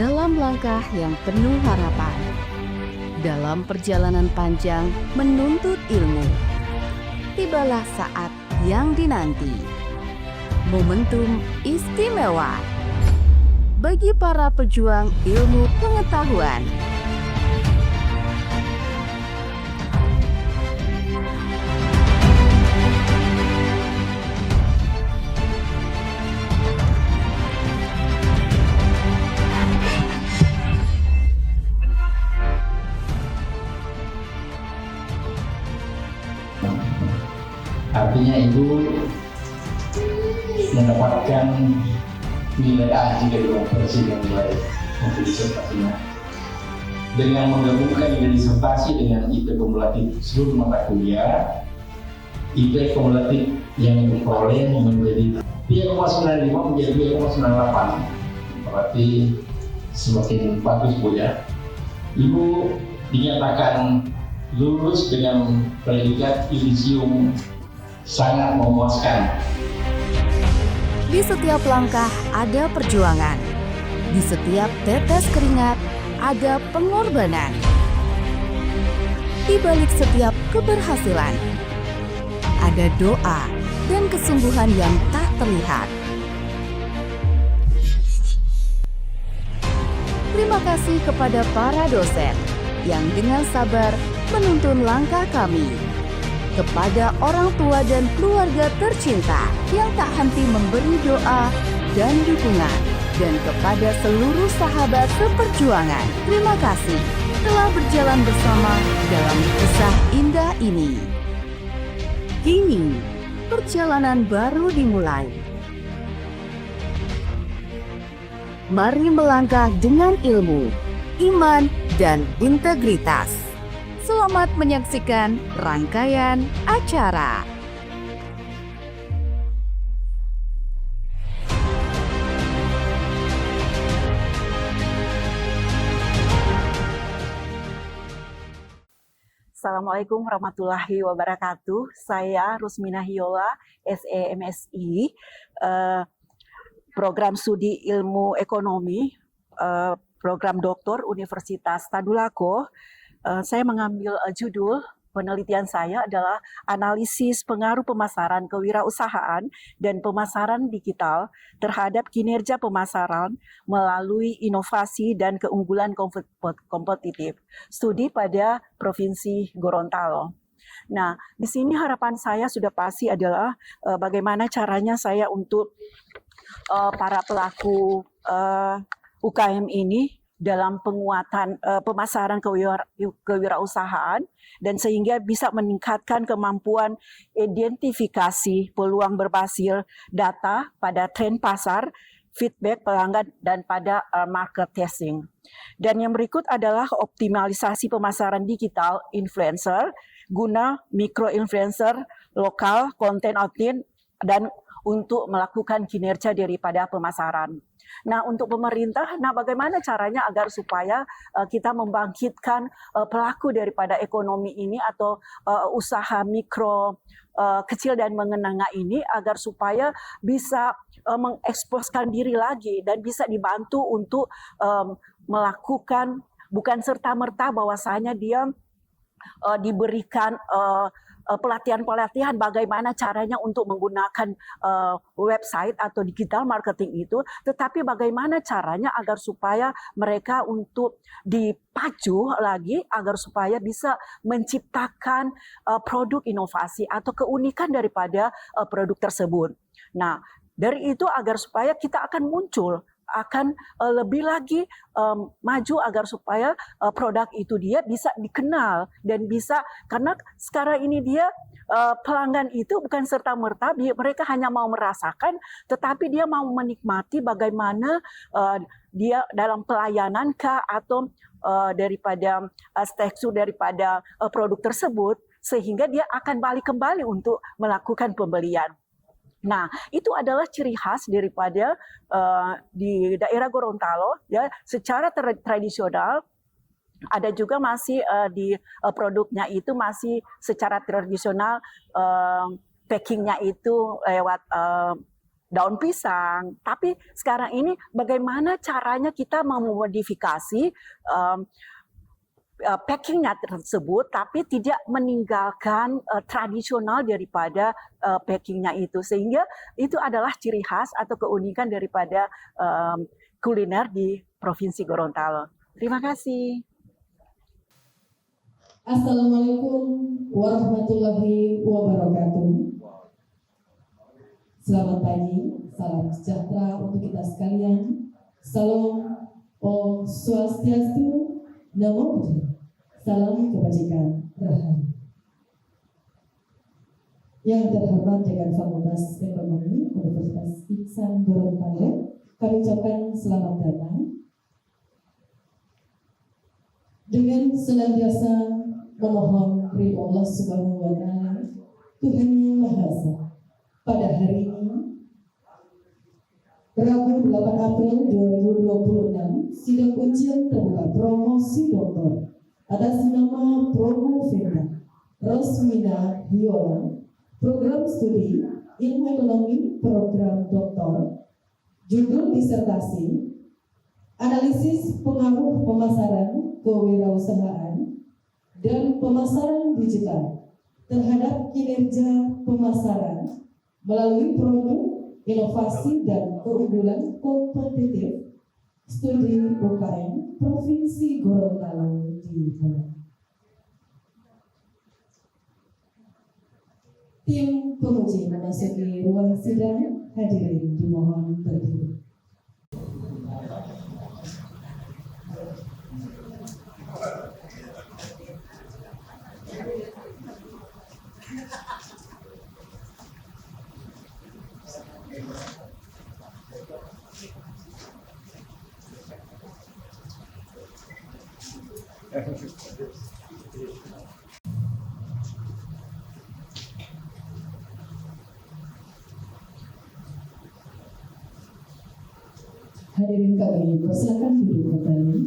dalam langkah yang penuh harapan. Dalam perjalanan panjang menuntut ilmu, tibalah saat yang dinanti. Momentum istimewa bagi para pejuang ilmu pengetahuan. Artinya ibu mendapatkan nilai A jika dikonversi dengan baik untuk disertasinya. Dengan menggabungkan nilai disertasi dengan IP kumulatif seluruh mata kuliah, IP kumulatif yang diperoleh menjadi 3,95 menjadi 3,98. Berarti semakin bagus Bu ya. Ibu dinyatakan lulus dengan predikat yudisium sangat memuaskan. Di setiap langkah ada perjuangan. Di setiap tetes keringat ada pengorbanan. Di balik setiap keberhasilan ada doa dan kesungguhan yang tak terlihat. Terima kasih kepada para dosen yang dengan sabar menuntun langkah kami. Kepada orang tua dan keluarga tercinta yang tak henti memberi doa dan dukungan. Dan kepada seluruh sahabat seperjuangan, terima kasih telah berjalan bersama dalam kisah indah ini. Kini, perjalanan baru dimulai. Mari melangkah dengan ilmu, iman, dan integritas. Selamat menyaksikan rangkaian acara. Assalamualaikum warahmatullahi wabarakatuh. Saya Rusmina Hiola, SEMSI, Program Studi Ilmu Ekonomi, Program Doktor Universitas Tadulako. Saya mengambil judul penelitian saya adalah analisis pengaruh pemasaran kewirausahaan dan pemasaran digital terhadap kinerja pemasaran melalui inovasi dan keunggulan kompetitif. Studi pada Provinsi Gorontalo. Nah, di sini harapan saya sudah pasti adalah bagaimana caranya saya untuk para pelaku UKM ini dalam penguatan pemasaran kewirausahaan dan sehingga bisa meningkatkan kemampuan identifikasi peluang berbasis data pada tren pasar, feedback pelanggan, dan pada market testing. Dan yang berikut adalah optimalisasi pemasaran digital influencer guna mikro-influencer lokal, konten outing, dan untuk melakukan kinerja daripada pemasaran. Nah, untuk pemerintah, bagaimana caranya agar supaya kita membangkitkan pelaku daripada ekonomi ini atau usaha mikro, kecil dan menengah ini agar supaya bisa mengeksposkan diri lagi dan bisa dibantu untuk melakukan bukan serta-merta bahwasanya dia diberikan pelatihan-pelatihan bagaimana caranya untuk menggunakan website atau digital marketing itu, tetapi bagaimana caranya agar supaya mereka untuk dipacu lagi agar supaya bisa menciptakan produk inovasi atau keunikan daripada produk tersebut. Nah, dari itu agar supaya kita akan muncul akan lebih lagi maju agar supaya produk itu dia bisa dikenal dan bisa, karena sekarang ini dia pelanggan itu bukan serta-merta mereka hanya mau merasakan, tetapi dia mau menikmati bagaimana dia dalam pelayanan kah atau daripada tekstur daripada produk tersebut sehingga dia akan balik kembali untuk melakukan pembelian. Nah, itu adalah ciri khas daripada di daerah Gorontalo ya, secara tradisional. Ada juga masih di produknya itu masih secara tradisional, packingnya itu lewat daun pisang. Tapi sekarang ini bagaimana caranya kita memodifikasi packingnya tersebut, tapi tidak meninggalkan tradisional daripada packingnya itu, sehingga itu adalah ciri khas atau keunikan daripada kuliner di Provinsi Gorontalo. Terima kasih. Assalamualaikum warahmatullahi wabarakatuh. Selamat pagi, salam sejahtera untuk kita sekalian. Salam Om Swastiastu, Namo Buddhaya. Salam kebajikan, Rahayu. Yang terhormat Dekan Fakultas Ekonomi Universitas Ihsan Gorontalo, kami ucapkan selamat datang. Dengan senantiasa memohon ridho Allah Subhanahu wa Ta'ala, Tuhan Yang Maha Esa, pada hari ini Rabu 8 April 2026, sidang ujian terbuka promosi doktor atas nama Promo Venda Rosmina Hiola, program studi ilmu ekonomi program doktor, judul disertasi analisis pengaruh pemasaran kewirausahaan dan pemasaran digital terhadap kinerja pemasaran melalui produk, inovasi, dan keunggulan kompetitif studi UKM Provinsi Gorontalo di Bali. Tim penguji memasuki ruang sidang, hadirin dimohon berdiri. Hadirin kami persilakan duduk kembali.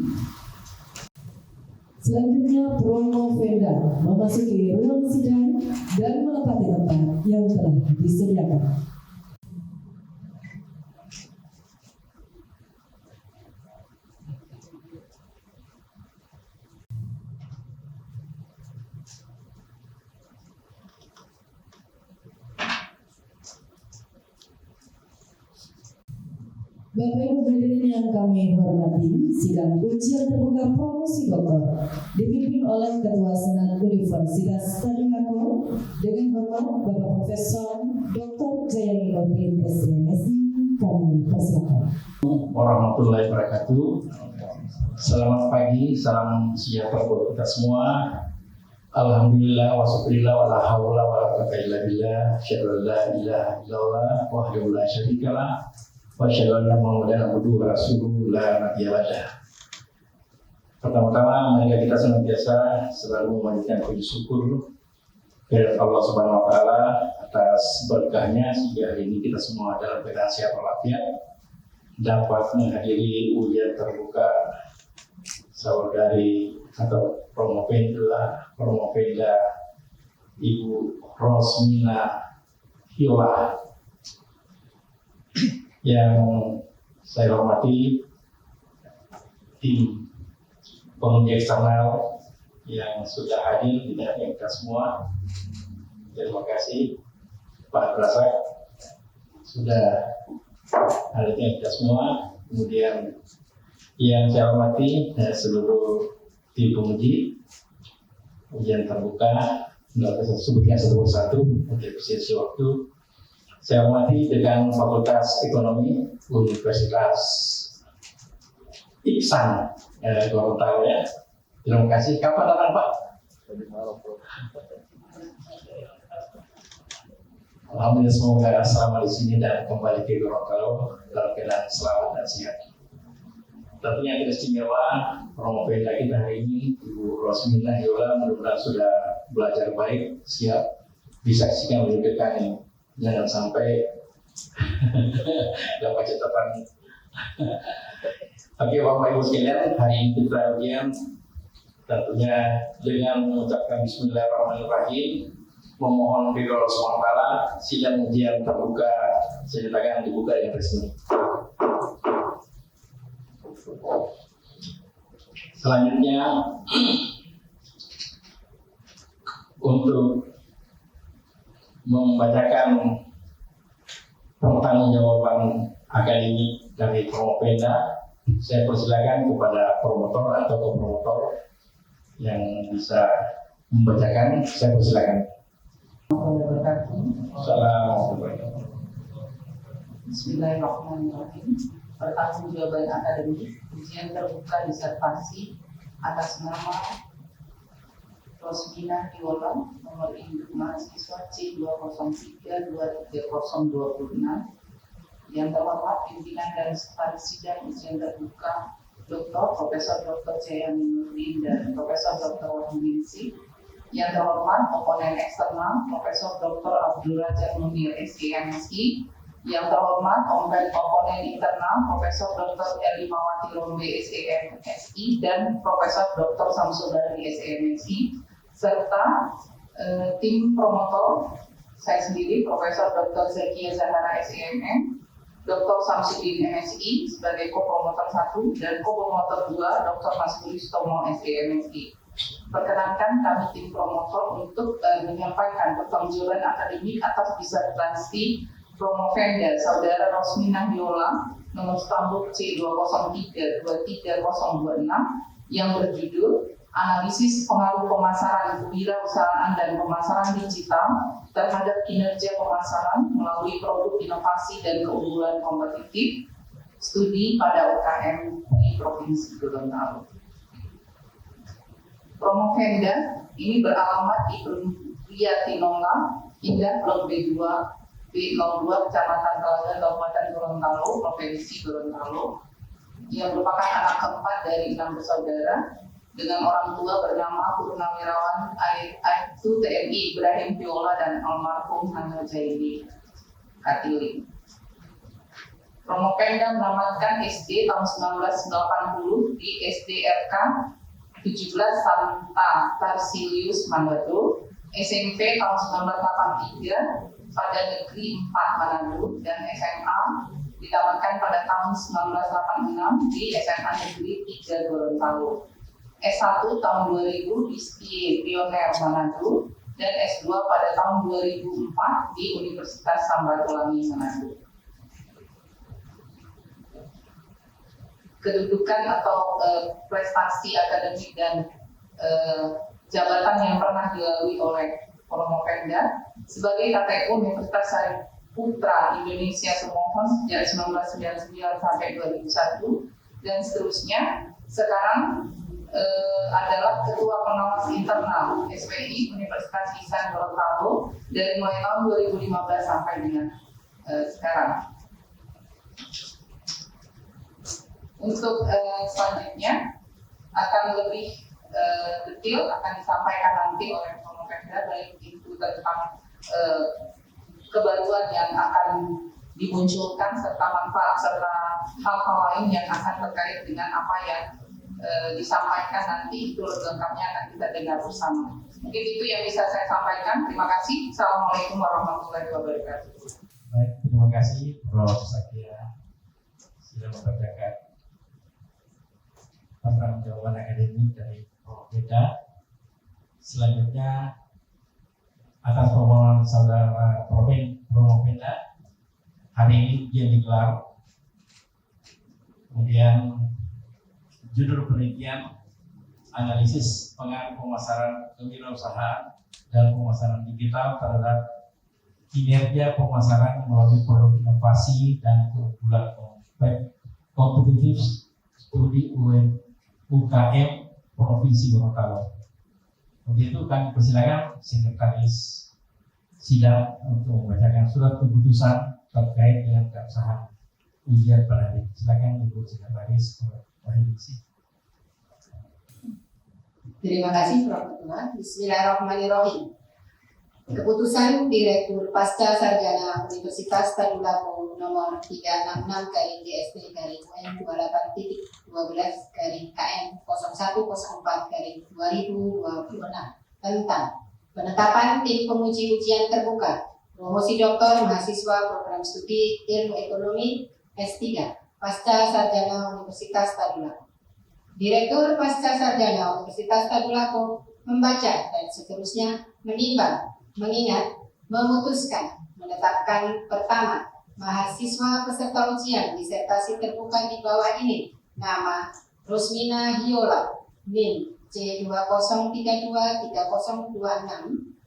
Selanjutnya Promo Venda memasuki ruang sidang dan menempati tempat yang telah disediakan. Bapak Ibu hadirin yang kami hormati, sidang ujian terbuka promosi doktor dipimpin oleh Ketua Senat Universitas Tadulako dengan hormat Bapak Profesor Dr. Jayani Nurdin SMSI. Kami persilakan. Warahmatullahi wabarakatuh. Selamat pagi, salam sejahtera buat kita semua. Alhamdulillah wassallallahu wala haula wala quwwata illa billah. Asyhadu an la ilaha illallah wahdahu la syarikalah wa asyhadu anna Muhammadan abduhu wa rasuluhu la nabiyya ba'dah. Pertama-tama marilah kita senantiasa selalu memanjatkan puji syukur kepada Allah Subhanahu wa taala atas berkahnya sehingga hari ini kita semua dalam keadaan sehat walafiat dapat menghadiri ujian terbuka saudari atau Promo Venda Ibu Rosmina Hiola. Yang saya hormati tim penguji eksternal yang sudah hadir, tidak kita semua. Terima kasih Pak Prasak sudah hadirnya kita semua. Kemudian yang saya hormati seluruh tim penguji ujian terbuka, sebutkan satu persatu untuk efisiensi waktu. Saya hormati dengan Fakultas Ekonomi Universitas Ihsan Gorontalo ya. Terima kasih. Kapan datang Pak? Alhamdulillah semoga selama di sini dan kembali ke Gorontalo dalam keadaan selamat dan sehat. Tentunya kita istimewa Promo Venda kita hari ini Ibu Rosmina Hiola mudah-mudahan sudah belajar baik, siap disaksikan oleh dekan ini. Jangan sampai dapat catatan. Oke Bapak Ibu sekalian, hari ini kita ujian tentunya dengan mengucapkan Bismillahirrahmanirrahim. memohon ridho Allah SWT, sidang ujian terbuka saya nyatakan dibuka yang resmi. Selanjutnya untuk membacakan pertanggungjawaban akademik dari Promopenda, saya persilakan kepada promotor atau kopromotor yang bisa membacakan. Saya persilakan. Assalamualaikum. Bismillahirrahmanirrahim. Pertanggungjawaban akademik ujian terbuka disertasi atas nama Rosmina Viola, nomor induk mahasiswa C203-23026. Yang terhormat pimpinan dan sekretaris sidang ujian terbuka Dr. Profesor Dr. Jayaminudin dan Profesor Dr. Wahyu. Yang terhormat komponen eksternal Profesor Dr. Abdul Razak Munir, SEMSI. Yang terhormat komponen internal Profesor Dr. Elimawati Rombe, SEMSI dan Profesor Dr. Samsudari, SEMSI, serta tim promotor saya sendiri Profesor Dr. Zakia Zahara, SEMM, Dr. Samsudin, MSI sebagai kopromotor 1 dan kopromotor 2 Dr. Mas Kristomo, SEMSI. Perkenankan kami tim promotor untuk menyampaikan pertanggungjawaban akademik atas disertasi Promovenda Saudara Rosmina Viola nomor stambuk C203-23026 yang berjudul Analisis Pengaruh Pemasaran Kewirausahaan dan Pemasaran Digital terhadap Kinerja Pemasaran melalui Produk Inovasi dan Keunggulan Kompetitif Studi pada UKM di Provinsi Gorontalo. Promovenda ini beralamat di Priyatinongla, Indah Blok B2 B02 Kecamatan Telaga, Kabupaten Gorontalo, Provinsi Gorontalo, yang merupakan anak keempat dari 6 bersaudara dengan orang tua bernama Purnawirawan Aibtu TNI Ibrahim Viola dan almarhum Hana Zaini Katiling. Promopenda menamatkan SD tahun 1980 di SDRK 17 Santa Tarsilius Manado, SMP tahun 1983 pada Negeri 4 Manado, dan SMA ditamatkan pada tahun 1986 di SMA Negeri 3 Gorontalo. S1 tahun 2000 di STIE Pioner Manado, dan S2 pada tahun 2004 di Universitas Samratulangi Manado. Kedudukan atau prestasi akademik dan jabatan yang pernah dilalui oleh Promopenda sebagai KTU Universitas Sariputra Indonesia Semohon sejak 1999 sampai 2001 dan seterusnya. Sekarang adalah Ketua Pengawas Internal SPI Universitas Ihsan Gorontalo dari mulai tahun 2015 sampai dengan sekarang. Untuk selanjutnya akan lebih detail akan disampaikan nanti oleh Promopenda, baik itu tentang kebaruan yang akan dimunculkan serta manfaat serta hal-hal lain yang akan terkait dengan apa yang disampaikan nanti. Itu lengkapnya akan kita dengar bersama. Mungkin itu yang bisa saya sampaikan. Terima kasih. Assalamualaikum warahmatullahi wabarakatuh. Baik, terima kasih Prof. Zakia sudah membacakan pertanggungjawaban akademik dari Promopenda. Selanjutnya atas permohonan saudara Promopenda, hari ini ujian digelar. Kemudian judul penelitian analisis pengaruh pemasaran kewirausahaan dan pemasaran digital terhadap kinerja pemasaran melalui produk inovasi dan keunggulan kompetitif studi UKM Provinsi Gorontalo. Untuk itu kami persilakan sekretaris sidang untuk membacakan surat keputusan terkait dengan keabsahan ujian pada hari. Silakan Ibu Sekretaris Wahyu. Terima kasih Prof. Ketua. Bismillahirrahmanirrahim. Keputusan Direktur Pasca Sarjana Universitas Tadulako nomor 366/DSP/UN28.12/KM 0104/2026 tentang penetapan tim penguji ujian terbuka, promosi doktor mahasiswa program studi ilmu ekonomi S3 Pasca Sarjana Universitas Tadulako. Direktur Pasca Sarjana Universitas Tadulako membaca dan seterusnya menimbang, mengingat, memutuskan, menetapkan pertama, mahasiswa peserta ujian disertasi terbuka di bawah ini nama Rosmina Hiola, NIM C20323026,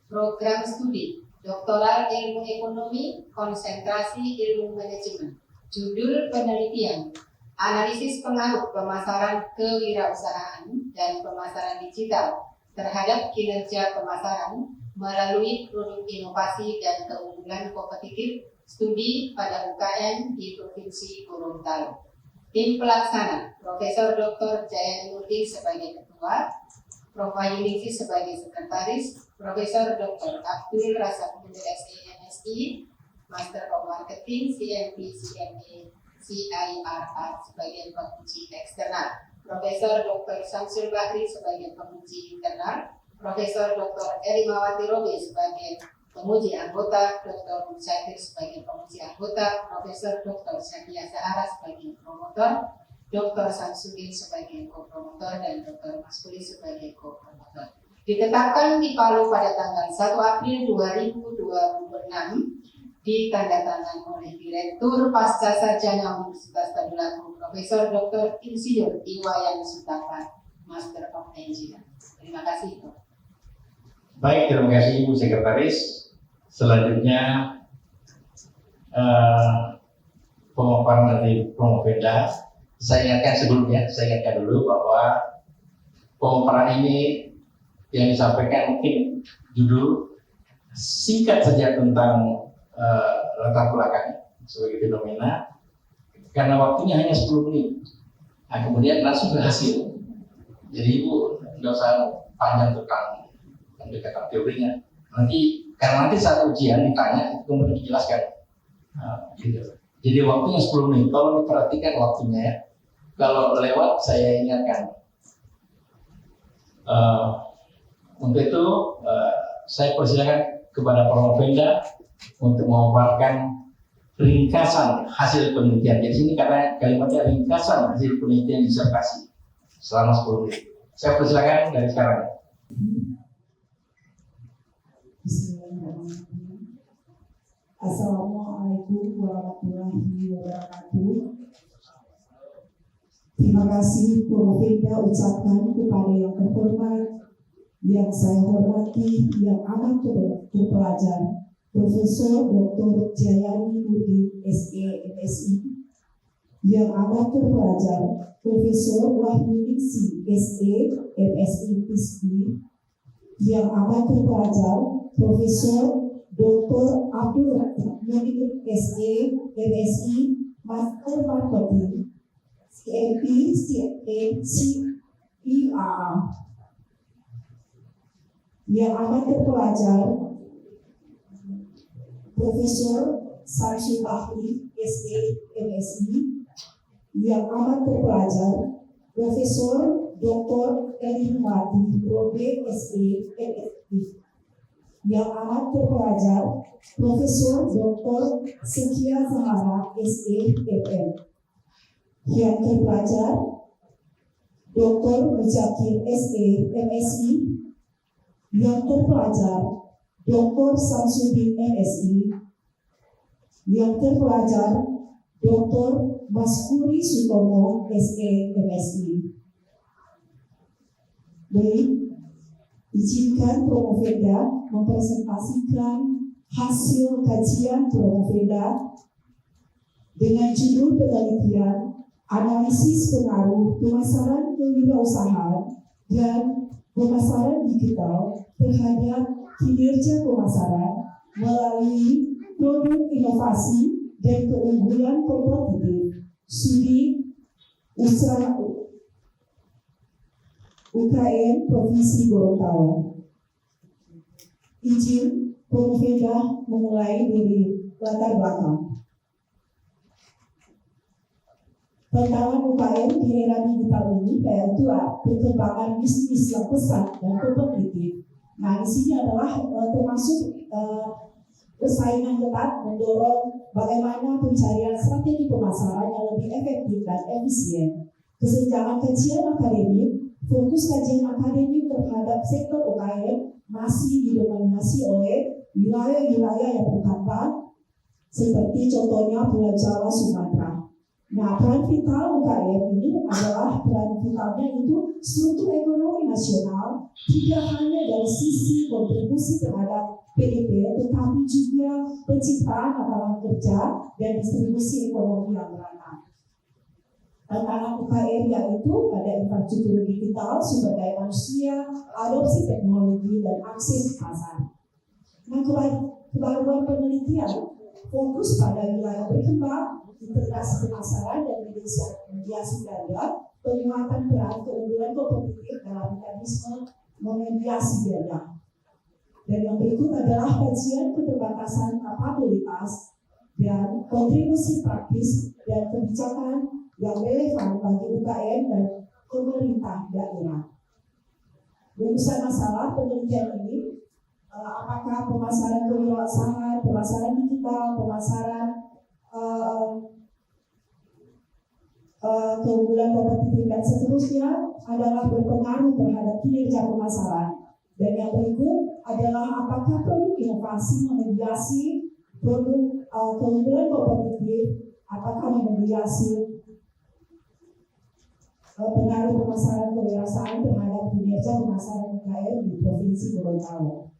program studi Doktoral Ilmu Ekonomi, konsentrasi Ilmu Manajemen. Judul penelitian, Analisis Pengaruh Pemasaran Kewirausahaan dan Pemasaran Digital terhadap kinerja pemasaran melalui produk inovasi dan keunggulan kompetitif studi pada UKM di Provinsi Gorontalo. Tim pelaksana, Profesor Dr. Jayani Nurdin sebagai Ketua, Prof. Wahyu sebagai Sekretaris, Profesor Dr. Abdul Razak MSc MSI, Master of Marketing, CMP, CMA, CIRR sebagai penguji eksternal, Profesor Dr. Samsul Bahri sebagai penguji internal, Profesor Dr. Elimawati Robi sebagai penguji anggota, Dr. Musafir sebagai penguji anggota, Profesor Dr. Syakia Sahara sebagai promotor, Dr. Samsudin sebagai co-promotor, dan Dr. Maskuli sebagai co-promotor. Ditetapkan di Palu pada tanggal 1 April 2026, ditandatangan oleh Direktur Pasca Sarjana Universitas Tadulako, Profesor Dr. Insinyur Iwayan Sutapa, Master of Engineer. Terima kasih, Pak. Baik, terima kasih Ibu Sekretaris. Selanjutnya pemaparan dari Promovenda. Saya ingatkan dulu bahwa pemaparan ini yang disampaikan mungkin judul singkat saja tentang latar belakang sebagai fenomena, karena waktunya hanya 10 menit. Nah, kemudian langsung ke hasil. Jadi Ibu nggak usah panjang tentang pendekatan teorinya. Karena nanti saat ujian ditanya, itu kemudian dijelaskan. Gitu. Jadi waktunya 10 menit. Kalau diperhatikan waktunya ya. Kalau lewat saya ingatkan. Untuk itu saya persilakan kepada Promovenda untuk memaparkan ringkasan hasil penelitian. Jadi sini karena kalimatnya ringkasan hasil penelitian disertasi selama 10 menit. Saya persilakan dari sekarang. Bismillahirrahmanirrahim. Assalamualaikum warahmatullahi wabarakatuh. Terima kasih Promovenda ucapkan kepada yang terhormat, yang saya hormati, yang amat terpelajar, Profesor Dr. Jayani Nurdin SE MSI, yang amat terpelajar, Profesor Wahyu SE MSI PhD, yang amat terpelajar, Profesor Dr. Abdul Razak SE MSI Master Marketing, CMP, CMA, CIRR, yang amat terpelajar, Profesor Samsul Bahri SE MSI, yang amat terpelajar, Profesor Dr. Elimawati Robi SE MSI, yang amat terpelajar, Profesor Dr. Syakia Sahara SE MM, yang terpelajar, Dr. Musafir SE MSI, yang terpelajar, Dr. Samsudin MSI, yang terpelajar, Dr. Maskuri Sutomo SE MSI. Baik, izinkan Promovenda mempresentasikan hasil kajian Promovenda dengan judul penelitian Analisis Pengaruh Pemasaran Kewirausahaan dan Pemasaran Digital terhadap kinerja pemasaran melalui produk inovasi dan keunggulan kompetitif studi usaha UKM Provinsi Gorontalo. Izin Promovenda memulai dari latar belakang. Tantangan UKM di era digital ini yaitu perkembangan bisnis yang pesat dan kompetitif Nah, di sini adalah termasuk persaingan ketat mendorong bagaimana pencarian strategi pemasaran yang lebih efektif dan efisien. Kesenjangan kajian akademik, fokus kajian akademik terhadap sektor UKM masih didominasi oleh wilayah-wilayah yang berkembang, seperti contohnya Pulau Jawa, Sumatera. Nah, peran vital UKM ini adalah peran vitalnya itu struktur ekonomi nasional, tidak hanya dari sisi kontribusi terhadap PDB, tetapi juga penciptaan lapangan kerja dan distribusi ekonomi yang merata. Tantangan UKM yaitu pada infrastruktur digital, sumber daya manusia, adopsi teknologi, dan akses pasar. Nah, kebaruan penelitian fokus pada wilayah berkembang, integrasi pemasaran dan mediasi ganda, penguatan peran keunggulan kompetitif dalam mekanisme memediasi ganda. Dan yang berikut adalah kajian keterbatasan kapabilitas dan kontribusi praktis dan kebijakan yang relevan bagi UKM dan pemerintah daerah. Rumusan masalah penelitian ini, apakah pemasaran kewirausahaan, pemasaran digital, pemasaran keunggulan kompetitif dan seterusnya adalah berpengaruh terhadap kinerja pemasaran. Dan yang berikut adalah apakah produk inovasi memediasi produk keunggulan kompetitif, apakah memediasi pengaruh pemasaran kewirausahaan terhadap kinerja pemasaran UKM di Provinsi Gorontalo.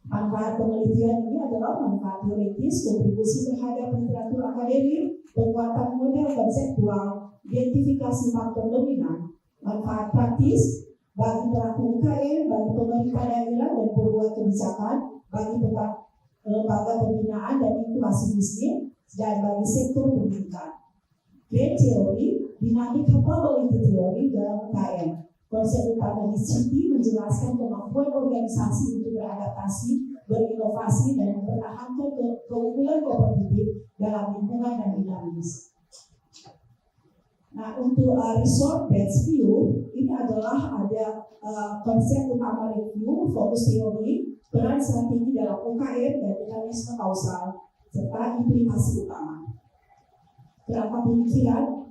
Manfaat penelitian ini adalah manfaat teoritis, kontribusi terhadap literatur akademik, penguatan model konseptual, identifikasi faktor dominan, manfaat praktis bagi pelaku UKM, bagi pemerintah daerah dan pembuat kebijakan, bagi lembaga pembinaan dan inkubasi bisnis, dan bagi sektor pendidikan. Grand teori, dynamic capability theory dalam UKM. Konsep utama di sini menjelaskan kemampuan organisasi untuk beradaptasi, berinovasi, dan mempertahankan keunggulan kompetitif dalam lingkungan yang dinamis. Nah, untuk result-based view, ini adalah ada konsep utama review, fokus teori, peran strategi dalam UKM dan mekanisme kausal, serta implikasi utama. Kerangka pemikiran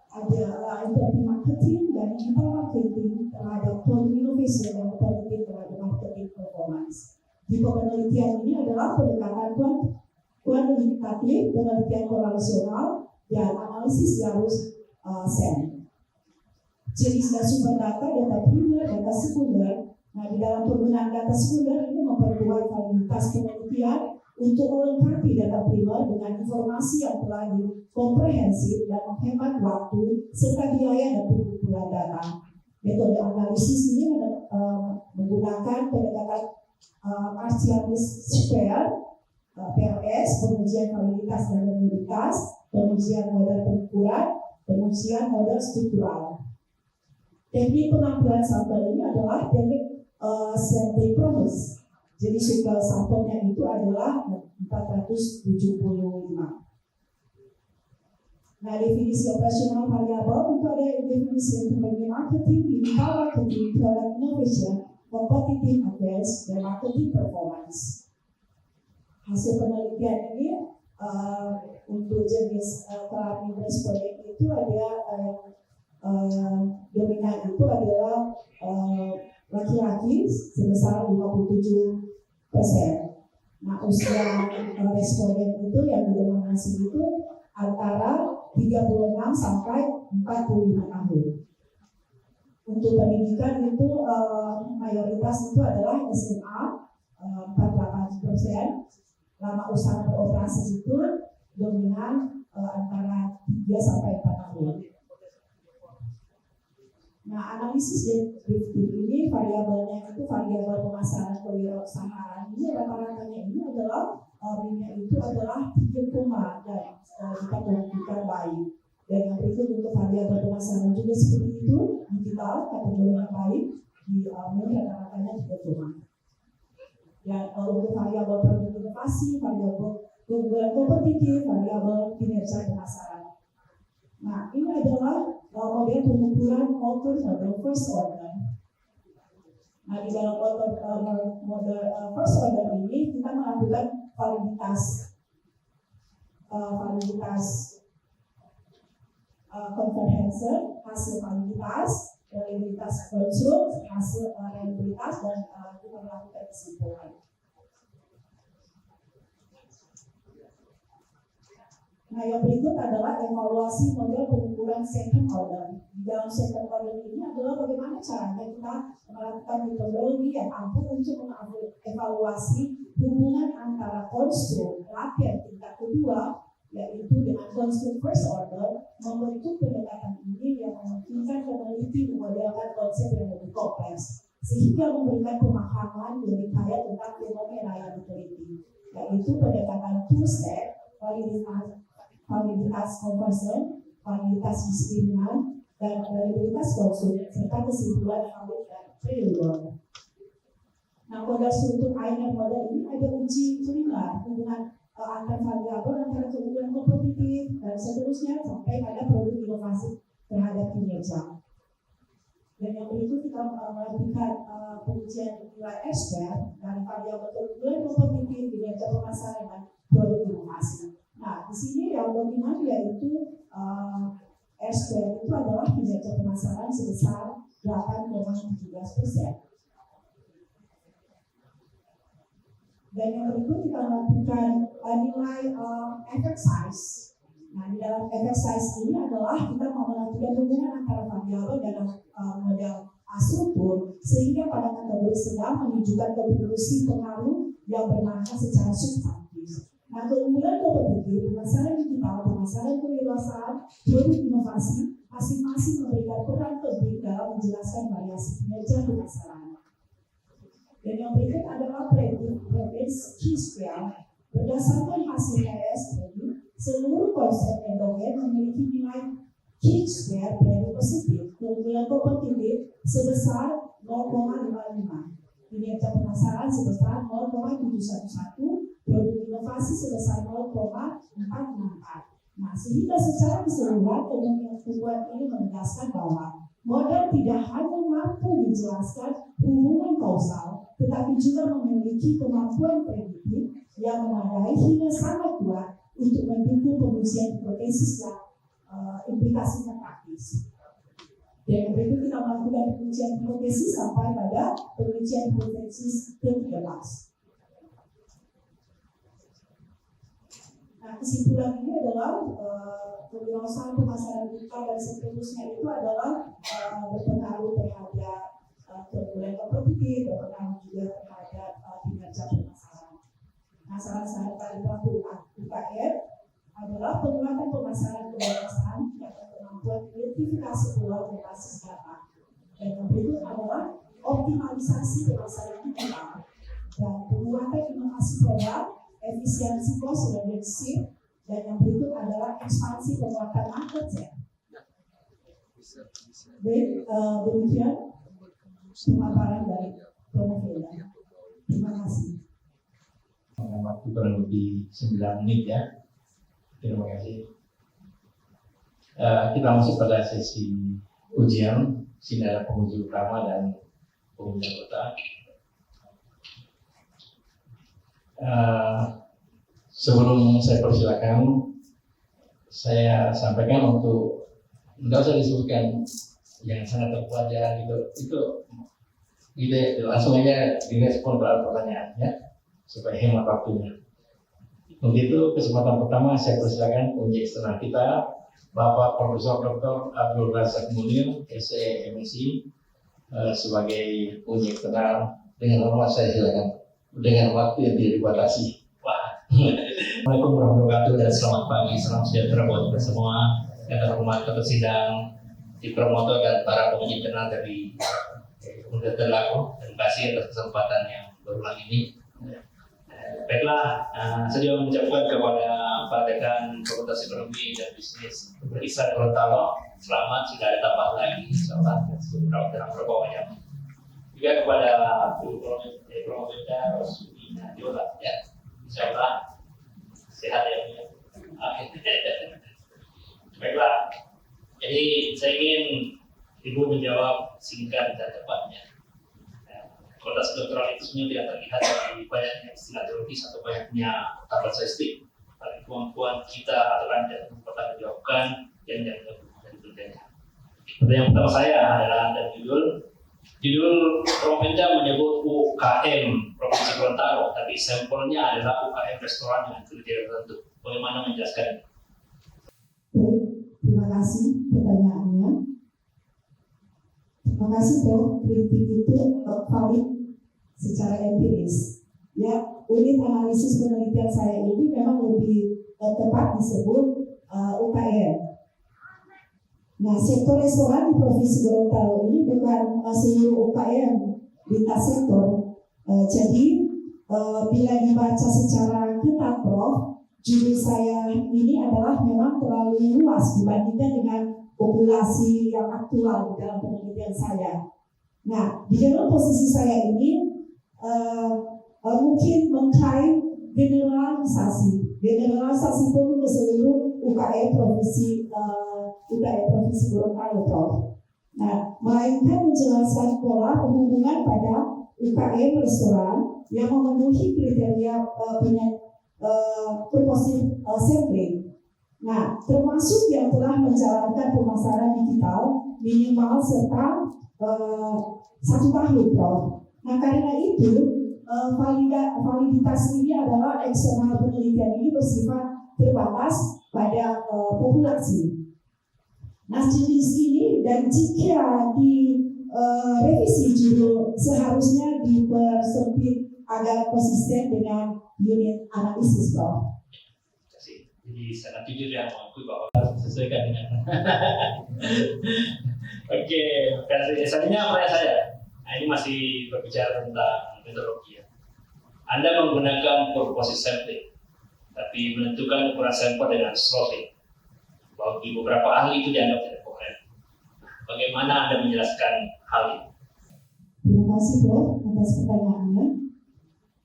ada internet marketing dan digital marketing terhadap produk inovasi dan kompetitif terhadap marketing performance. Tipe penelitian ini adalah pendekatan kuantitatif, penelitian korelasional, dan analisis jalur SEM. Jenis dan sumber data primer, data sekunder. Nah, di dalam penggunaan data sekunder ini memperkuat validitas penelitian untuk melengkapi data primer dengan informasi yang telah komprehensif dan menghemat waktu serta biaya dan pengumpulan data. Metode analisis ini menggunakan pendekatan partialis square, PRS, pengujian validitas dan reliabilitas, pengujian model pengukuran, pengujian model struktural. Teknik pengambilan sampel ini adalah teknik sampling process. Jadi sampel sampelnya itu adalah 475. Nah, definisi operasional variabel itu ada definisi yang terbagi marketing, digital marketing, product innovation, competitive advance, dan marketing performance. Hasil penelitian ini untuk jenis kelamin responden itu ada dominan itu adalah laki-laki sebesar 57%. Nah, usia responden itu yang didominasi itu antara 36 sampai 45 tahun. Untuk pendidikan itu mayoritas itu adalah SMA 48%. Lama usaha beroperasi itu dominan antara 3 sampai 4 tahun. Nah, analisis deskriptif ini variabelnya itu variabel pemasaran kewirausahaan. Ini rata-ratanya ini adalah minyak itu adalah 3, dan jika pendidikan baik. Dan yang berikut untuk variabel pemasaran juga seperti itu, digital kategori baik di rata-ratanya 3. Dan untuk variabel produk inovasi, variabel keunggulan kompetitif, variabel kinerja pemasaran. Nah, ini adalah model pengukuran author model first order. Nah, di dalam model first order ini kita melakukan validitas comprehensive, hasil validitas konsul, hasil reliabilitas, dan kita melakukan kesimpulan. Nah, yang berikut adalah evaluasi model pengukuran second order. Di dalam second order ini adalah bagaimana caranya kita melakukan metodologi yang ampuh untuk mengevaluasi hubungan antara konstruk latihan tingkat kedua, yaitu dengan konstruk first order, membentuk pendekatan ini yang memungkinkan peneliti memodelkan konsep yang lebih kompleks, sehingga memberikan pemahaman lebih kaya tentang fenomena yang diteliti, yaitu pendekatan two-step, validitas conversion, validitas diskriminan, dan reliabilitas konsul, serta kesimpulan valid dan pre-reward. Nah, model struktur Einer model ini ada uji kuliner, hubungan antar variabel antara keunggulan kompetitif, dan seterusnya sampai pada produk inovasi terhadap kinerja. Dan yang berikut kita melakukan pengujian nilai R-square dari variabel keunggulan kompetitif, kinerja pemasaran, dan produk inovasi. Nah, di sini yang dominan yaitu R-square itu adalah kinerja pemasaran sebesar 8,17%. Dan yang berikut kita melakukan nilai effect size. Nah, di dalam effect size ini adalah kita mau melakukan hubungan antara variabel dalam model struktur, sehingga pada kategori sedang menunjukkan kontribusi pengaruh yang bermakna secara substantif. Nah, keunggulan kompetitif, pemasaran digital, pemasaran kewirausahaan, produk inovasi, masing-masing memberikan peran penting dalam menjelaskan variasi kinerja pemasaran. Dan yang berikut adalah prediksi Q-square. Berdasarkan hasil TS ini, seluruh konsep endogen memiliki nilai Q-square very positif. Keunggulan kompetitif sebesar 0,55. Kinerja pemasaran sebesar 0,711, produk inovasi sebesar 0,464. Nah, sehingga secara keseluruhan pembuat ini menegaskan bahwa model tidak hanya mampu menjelaskan hubungan kausal, tetapi juga memiliki kemampuan prediktif yang memadai hingga sangat kuat untuk mendukung pengujian hipotesis yang implikasinya praktis. Dan berikut kita melakukan pengujian hipotesis sampai pada pengujian hipotesis ke-13. Nah, kesimpulan ini adalah kewirausahaan pemasaran digital dan seterusnya itu adalah berpengaruh terhadap keunggulan kompetitif, berpengaruh juga terhadap kinerja pemasaran. Nah, saran saya dari pelaku UKM adalah penguatan pemasaran kewirausahaan yang berkemampuan identifikasi peluang berbasis data. Dan yang berikut adalah optimalisasi pemasaran digital dan penguatan inovasi produk, efisiensi cost reduction, dan yang berikut adalah ekspansi penguatan market share. Baik, demikian pemaparan dari Promovenda. Terima kasih. Dengan waktu kurang lebih 9 menit ya. Terima kasih. Kita masuk pada sesi ujian. Sini ada penguji utama dan penguji anggota. Sebelum saya persilakan, saya sampaikan untuk tidak usah disebutkan yang sangat terpelajar itu langsung aja direspon pada pertanyaan ya, supaya hemat waktunya. Untuk itu kesempatan pertama saya persilakan penguji eksternal kita, Bapak Profesor Dr. Abdul Razak Munir, SE MSI, sebagai penguji eksternal. Dengan hormat saya silakan, dengan waktu yang tidak dibatasi. Assalamualaikum warahmatullahi wabarakatuh dan selamat pagi, salam sejahtera buat kita semua. Yang terhormat ketua sidang, di promotor dan para penguji internal dari Universitas Lago. Terima kasih atas kesempatan yang berulang ini. Baiklah, saya juga mengucapkan kepada Pak Dekan Fakultas Ekonomi dan Bisnis Ihsan Gorontalo, selamat sudah ada tambah lagi, selamat dalam beberapa macam. Juga kepada Promovenda Rosudina Jola, ya, insyaallah sehat ya. Baiklah, jadi saya ingin Ibu menjawab singkat dan cepatnya. fakultas doktoral itu sebenarnya tidak terlihat dari banyaknya istilah teologis atau banyaknya kapacitas. Tapi kemampuan kita atau anda untuk bertanggung yang dari penelitiannya. Pertanyaan pertama saya adalah dari judul Propenda menyebut UKM Provinsi Gorontalo, tapi sampelnya adalah UKM restoran dengan kriteria tertentu. Bagaimana menjelaskan? Baik, terima kasih pertanyaannya. Terima kasih Prof. Kritik itu valid secara empiris. Ya, unit analisis penelitian saya ini memang lebih tepat disebut UKM. Nah, sektor restoran di Provinsi Gorontalo ini bukan seluruh UKM lintas sektor. Jadi bila dibaca secara ketat, Prof, judul saya ini adalah memang terlalu luas dibandingkan dengan populasi yang aktual di dalam penelitian saya. Nah, di dalam posisi saya ini mungkin mengklaim generalisasi pun ke seluruh UKM Provinsi Gorontalo, Prof. Nah, melainkan menjelaskan pola penghubungan pada UKM restoran yang memenuhi kriteria purposive sampling. Nah, termasuk yang telah menjalankan pemasaran digital minimal serta 1 tahun, Prof. Nah, karena itu validitas ini adalah eksternal penelitian ini bersifat terbatas pada populasi. Nah, jenis ini dan jika di revisi judul seharusnya dipersempit agar konsisten dengan unit analisis, Prof. Jadi sangat jujur yang mengakui bahwa harus disesuaikan dengan. Oke, kasih. Selanjutnya pertanyaan saya. Nah, ini masih berbicara tentang metodologi. Anda menggunakan purposive sampling, tapi menentukan ukuran sampel dengan sloughing. Bagi beberapa ahli itu dianggap tidak kohen. Bagaimana Anda menjelaskan hal ini? Terima kasih, Prof, atas pertanyaannya.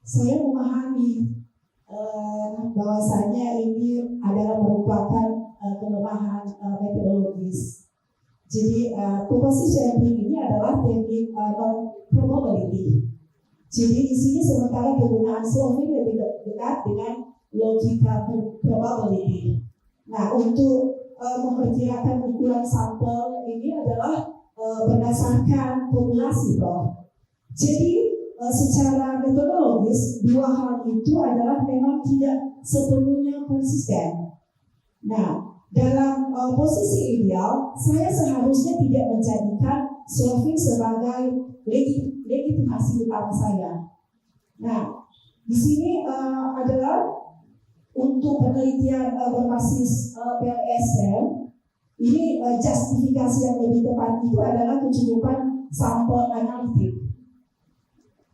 Saya memahami bahwasanya ini adalah merupakan kelemahan metodologis. Jadi purposive sampling ini adalah teknik non-probability. Jadi di sini sementara penggunaan sloughing lebih dekat dengan logika probability. Nah, untuk memperkirakan ukuran sampel ini adalah berdasarkan populasi, Prof. Jadi secara metodologis dua hal itu adalah memang tidak sepenuhnya konsisten. Nah, dalam posisi ideal, saya seharusnya tidak menjadikan sloughing sebagai legitimasi utama saya. Nah, di sini adalah untuk penelitian berbasis PLSM, ini justifikasi yang lebih tepat itu adalah kecukupan sampel analitik.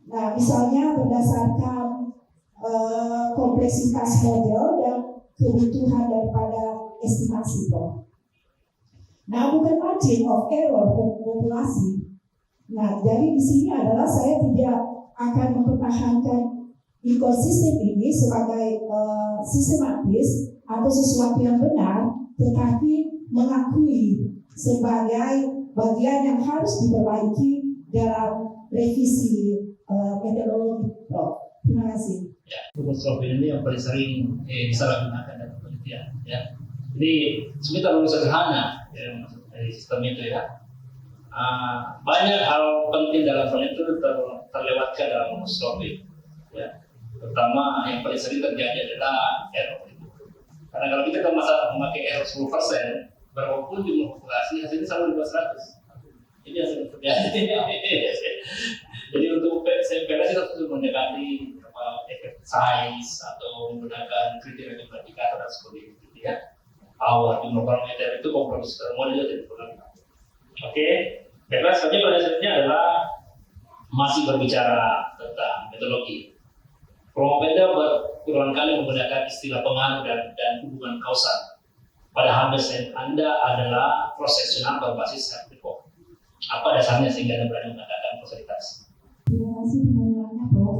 Nah, misalnya berdasarkan kompleksitas model dan kebutuhan daripada estimasi, Prof. Nah, bukan margin of error populasi. Nah, jadi di sini adalah saya tidak akan mempertahankan inkonsisten ini sebagai sistematis atau sesuatu yang benar, tetapi mengakui sebagai bagian yang harus diperbaiki dalam revisi metodologi, Prof. Terima kasih. Ya, sloughing ini yang paling sering disalahgunakan dalam penelitian. Ya, ini sebenarnya terlalu sederhana ya, dari sistem itu ya. Banyak hal penting dalam penelitian itu terlewatkan dalam sloughing. Ya, pertama yang paling sering terjadi adalah error. Karena kalau kita memakai error 10%, berapapun jumlah populasi hasilnya sama dengan 100. Ini yang sering terjadi. Jadi untuk PLS kita harus mendekati efek size atau menggunakan kriteria indikator dan seperti itu ya. Power jumlah parameter itu kompromis model jadi problem. Oke, baiklah. Selanjutnya adalah masih berbicara tentang metodologi. Propenda berulang kali menggunakan istilah pengaruh dan hubungan kausal. Padahal desain Anda adalah prosesional berbasis aplikasi. Apa dasarnya sehingga Anda berani mengatakan kausalitas? Terima kasih pertanyaannya, Prof.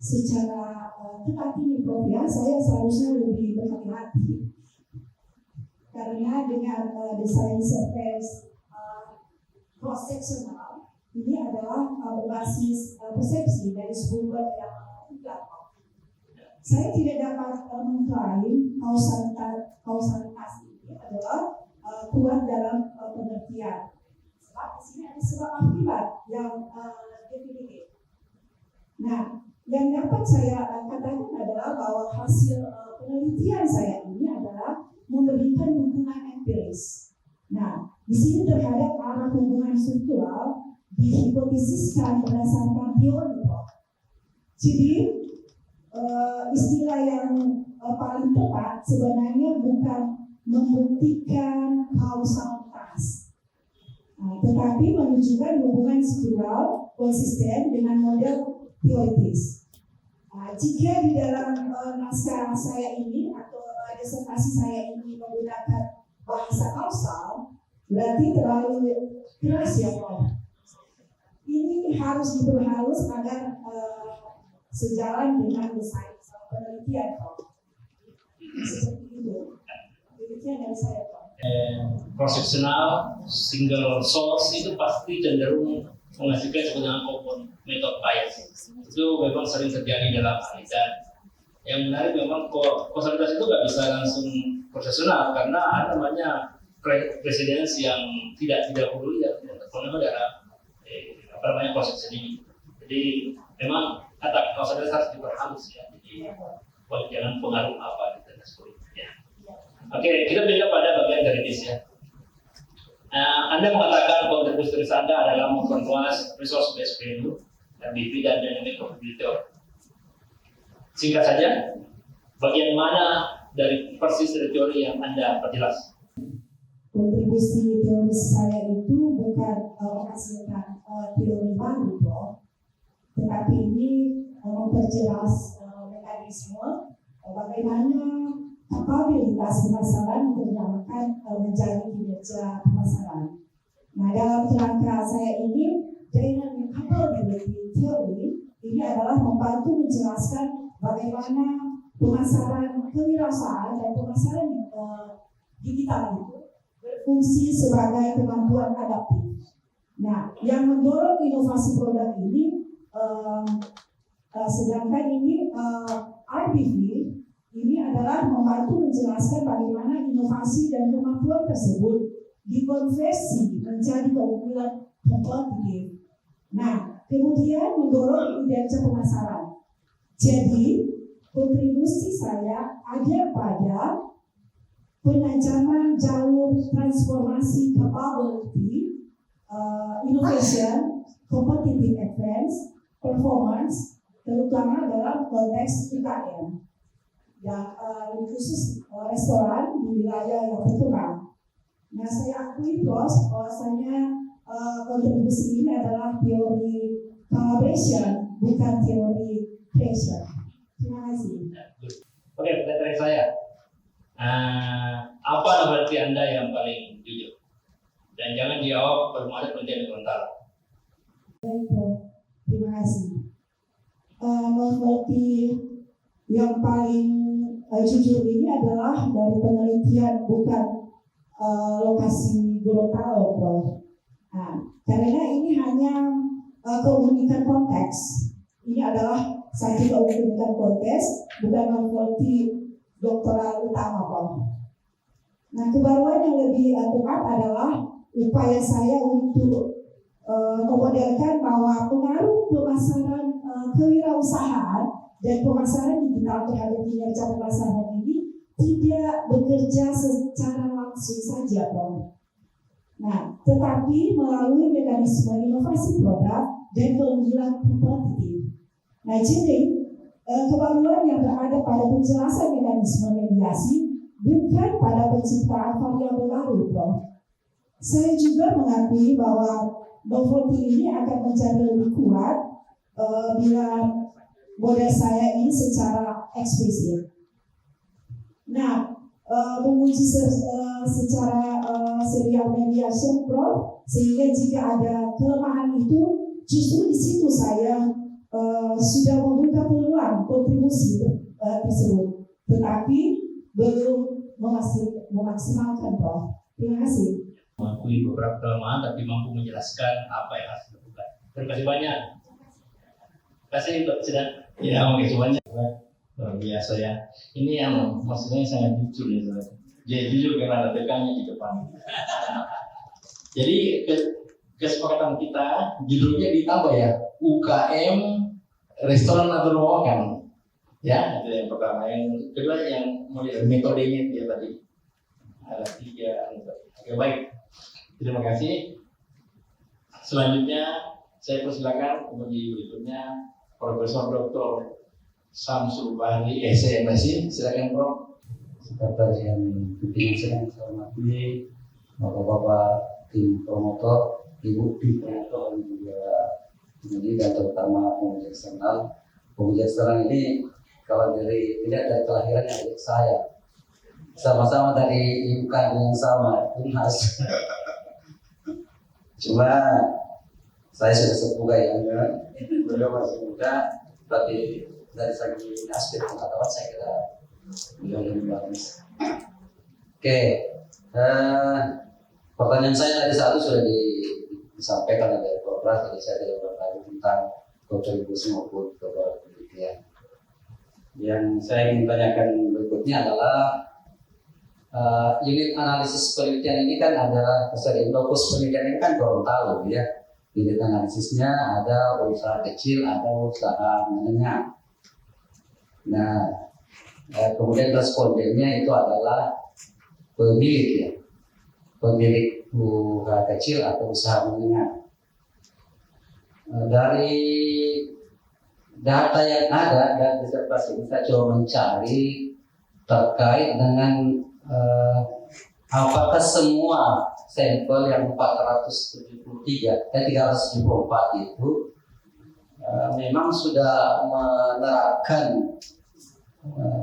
Secara ketat ini, Prof, ya, saya seharusnya lebih berhati-hati karena dengan desain surface cross-sectional ini adalah berbasis persepsi dari sebuah yang tidak. Saya tidak dapat mengklaim kausalitas ini adalah kuat dalam pengertian. Sebab di sini ada sebab akibat yang definitif. Nah, yang dapat saya katakan adalah bahwa hasil penelitian saya ini adalah memberikan hubungan empiris. Nah, di sini terhadap arah hubungan struktural dihipotesiskan berdasarkan teori. Jadi, istilah yang paling tepat sebenarnya bukan membuktikan kausalitas, tetapi menunjukkan hubungan struktural konsisten dengan model teoritis. Jika di dalam naskah saya ini atau disertasi saya ini menggunakan bahasa kausal, berarti terlalu keras ya Prof. Ini harus diperhalus agar sejalan dengan desain penelitian Prof. Seperti itu. Demikian dari saya Prof. Konsepsional single source itu pasti cenderung menghasilkan sebenarnya metode bias. Itu memang sering terjadi dalam penelitian. Yang menarik memang kausalitas itu nggak bisa langsung profesional karena ada namanya presidensi yang tidak perlu ya terpenuhi dalam proses ini. Jadi memang kata kausalitas harus diperhalus ya. Jadi jangan pengaruh apa dan sebagainya. Oke, kita pindah pada bagian teoritis ya. Anda mengatakan kontribusi tulis Anda adalah memperluas resource based value, RBV dan dynamic probability theory. Singkat saja, bagian mana dari persis dari teori yang Anda perjelas? Kontribusi teori saya itu bukan menghasilkan teori baru, Prof. Tetapi ini memperjelas mekanisme bagaimana kapabilitas pemasaran diterjemahkan menjadi kinerja pemasaran. Nah, dalam kerangka saya ini, dynamic capability theory ini adalah membantu menjelaskan bagaimana pemasaran kewirausahaan dan pemasaran digital itu berfungsi sebagai kemampuan adaptif. Nah, yang mendorong inovasi produk ini, sedangkan ini RBV ini adalah membantu menjelaskan bagaimana inovasi dan kemampuan tersebut dikonversi menjadi keunggulan kompetitif. Nah, kemudian mendorong kinerja pemasaran. Jadi, kontribusi saya ada pada penajaman jalur transformasi capability, innovation, competitive advance, performance, terutama dalam konteks UKM yang khusus restoran di wilayah yang berkembang. Nah, saya akui Prof, bahwasanya kontribusi ini adalah teori collaboration, bukan teori pressure. Terima kasih. Oke, pertanyaan saya. Apa berarti Anda yang paling jujur? Dan jangan jawab belum ada penelitian di komentar. Baik, Prof. Terima kasih. Berarti yang paling jujur ini adalah dari penelitian, bukan lokasi Gorontalo, Prof. Nah, karena ini hanya keunikan konteks. Ini adalah satu keunikan konteks, bukan memiliki doktoral utama, Prof. Nah, kebaruan yang lebih tepat adalah upaya saya untuk memodelkan bahwa pengaruh pemasaran kewirausahaan dan pemasaran digital terhadap kinerja pemasaran ini tidak bekerja secara langsung saja, Prof. Nah, tetapi melalui mekanisme inovasi produk dan keunggulan kompetitif. Nah, jadi kebaruan yang berada pada penjelasan mekanisme mediasi bukan pada penciptaan variabel baru, Prof. Saya juga mengakui bahwa novelty ini akan menjadi lebih kuat bila model saya ini secara eksplisit. Nah, menguji secara serial mediation, Prof, sehingga jika ada kelemahan itu, justru di situ saya sudah membuka peluang kontribusi tersebut, tetapi belum memaksimalkan, Prof. Terima kasih. Mengakui beberapa kelemahan, tapi mampu menjelaskan apa yang harus dilakukan. Terima kasih banyak. Terima kasih Pak Presiden. Ya, makasih banyak. Luar biasa ya. Ini yang maksudnya sangat jujur ya, saudara. Jadi jujur karena ada tekannya di depan. Jadi kesepakatan kita judulnya ditambah ya, UKM restoran atau rumah makan. Ya, itu yang pertama. Yang kedua yang mulai metodenya dia tadi ada 3. Oke, baik. Terima kasih. Selanjutnya saya persilakan untuk berikutnya Profesor Dr. Samsul Bahri SMSI. Silakan Prof. Sekretariat yang pimpinan saya hormati, bapak-bapak tim promotor, ibu tim promotor dan juga ini dan terutama penguji eksternal. Penguji eksternal ini kalau tidak dari kelahirannya adik saya, sama-sama dari ibu kandung yang sama, Unhas. Cuma saya sudah sepuh ya, beliau masih muda, tapi dari segi aspek pengetahuan saya kira beliau lebih bagus. Oke, pertanyaan saya tadi satu sudah disampaikan oleh Prof. Jadi saya tidak bertanya tentang kontribusi maupun kepada penelitian. Yang saya ingin tanyakan berikutnya adalah unit analisis penelitian ini kan ada, fokus penelitian ini kan Gorontalo ya. Unit analisisnya ada usaha kecil, ada usaha menengah. Nah, kemudian respondennya itu adalah pemilik ya, pemilik usaha kecil atau usaha menengah. Dari data yang ada dan disertasi ini saya coba mencari terkait dengan apakah semua sampel yang 374 itu memang sudah menerapkan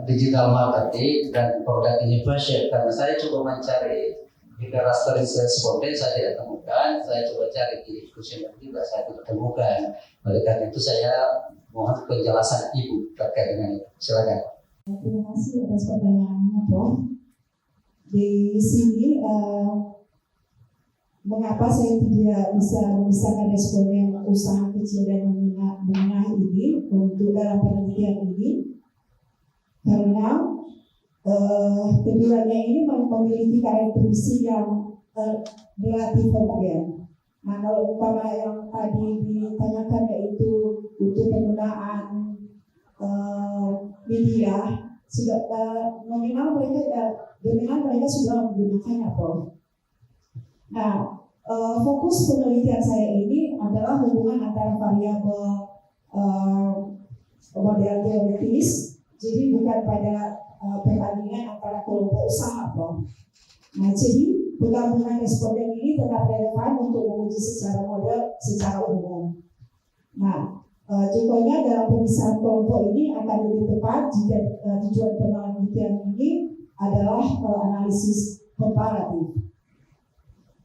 digital marketing dan product innovation. Karena saya coba mencari di rasterisasi responden saya tidak temukan, saya coba cari di kuesioner juga saya tidak temukan. Oleh karena itu saya mohon penjelasan Ibu terkait dengan itu. Silakan. Terima kasih atas pertanyaannya, Prof. Di sini mengapa saya tidak bisa memisahkan responden usaha kecil dan menengah ini untuk dalam penelitian ini? Karena keduanya ini memiliki karakteristik yang relatif homogen. Nah, kalau umpama yang tadi ditanyakan yaitu untuk penggunaan media, sudah nominal mereka sudah menggunakannya, Prof. Nah, fokus penelitian saya ini adalah hubungan antara variabel model teoritis. Jadi bukan pada perbandingan antara kelompok usaha, Prof. Nah, jadi penggabungan responden ini tetap relevan untuk menguji secara model secara umum. Nah, contohnya dalam pemisahan kelompok ini akan lebih tepat jika tujuan penelitian ini adalah analisis komparatif.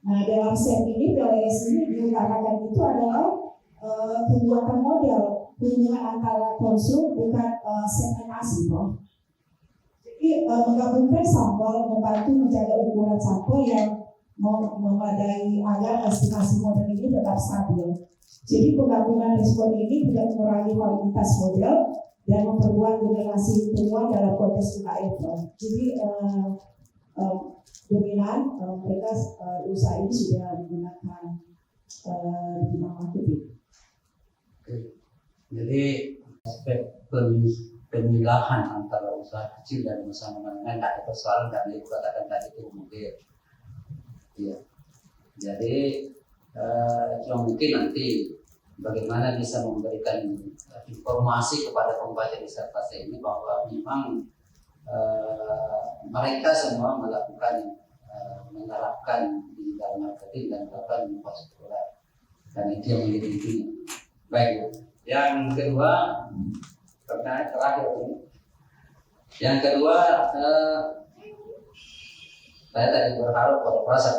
Nah, dalam set ini PLS ini diutamakan itu adalah pembuatan model hubungan antara konsul bukan segmentasi, Prof. Jadi menggabungkan sampel membantu menjaga ukuran sampel yang memadai agar estimasi model ini tetap stabil. Jadi penggabungan respon ini tidak mengurangi kualitas model dan memperbuat generasi temuan dalam konteks UKM, Prof. Jadi dominan mereka usaha ini sudah menggunakan digital marketing. Jadi aspek pemilahan antara usaha kecil dan usaha menengah tidak ada persoalan karena Ibu katakan tadi itu mungkin. Ya. Jadi cuma mungkin nanti bagaimana bisa memberikan informasi kepada pembaca disertasi ini bahwa memang mereka semua melakukan menerapkan digital marketing dan melakukan infrastruktur dan itu yang menjadi intinya. Baik, yang kedua pertanyaan terakhir ini. Yang kedua saya tadi berharap pada perasa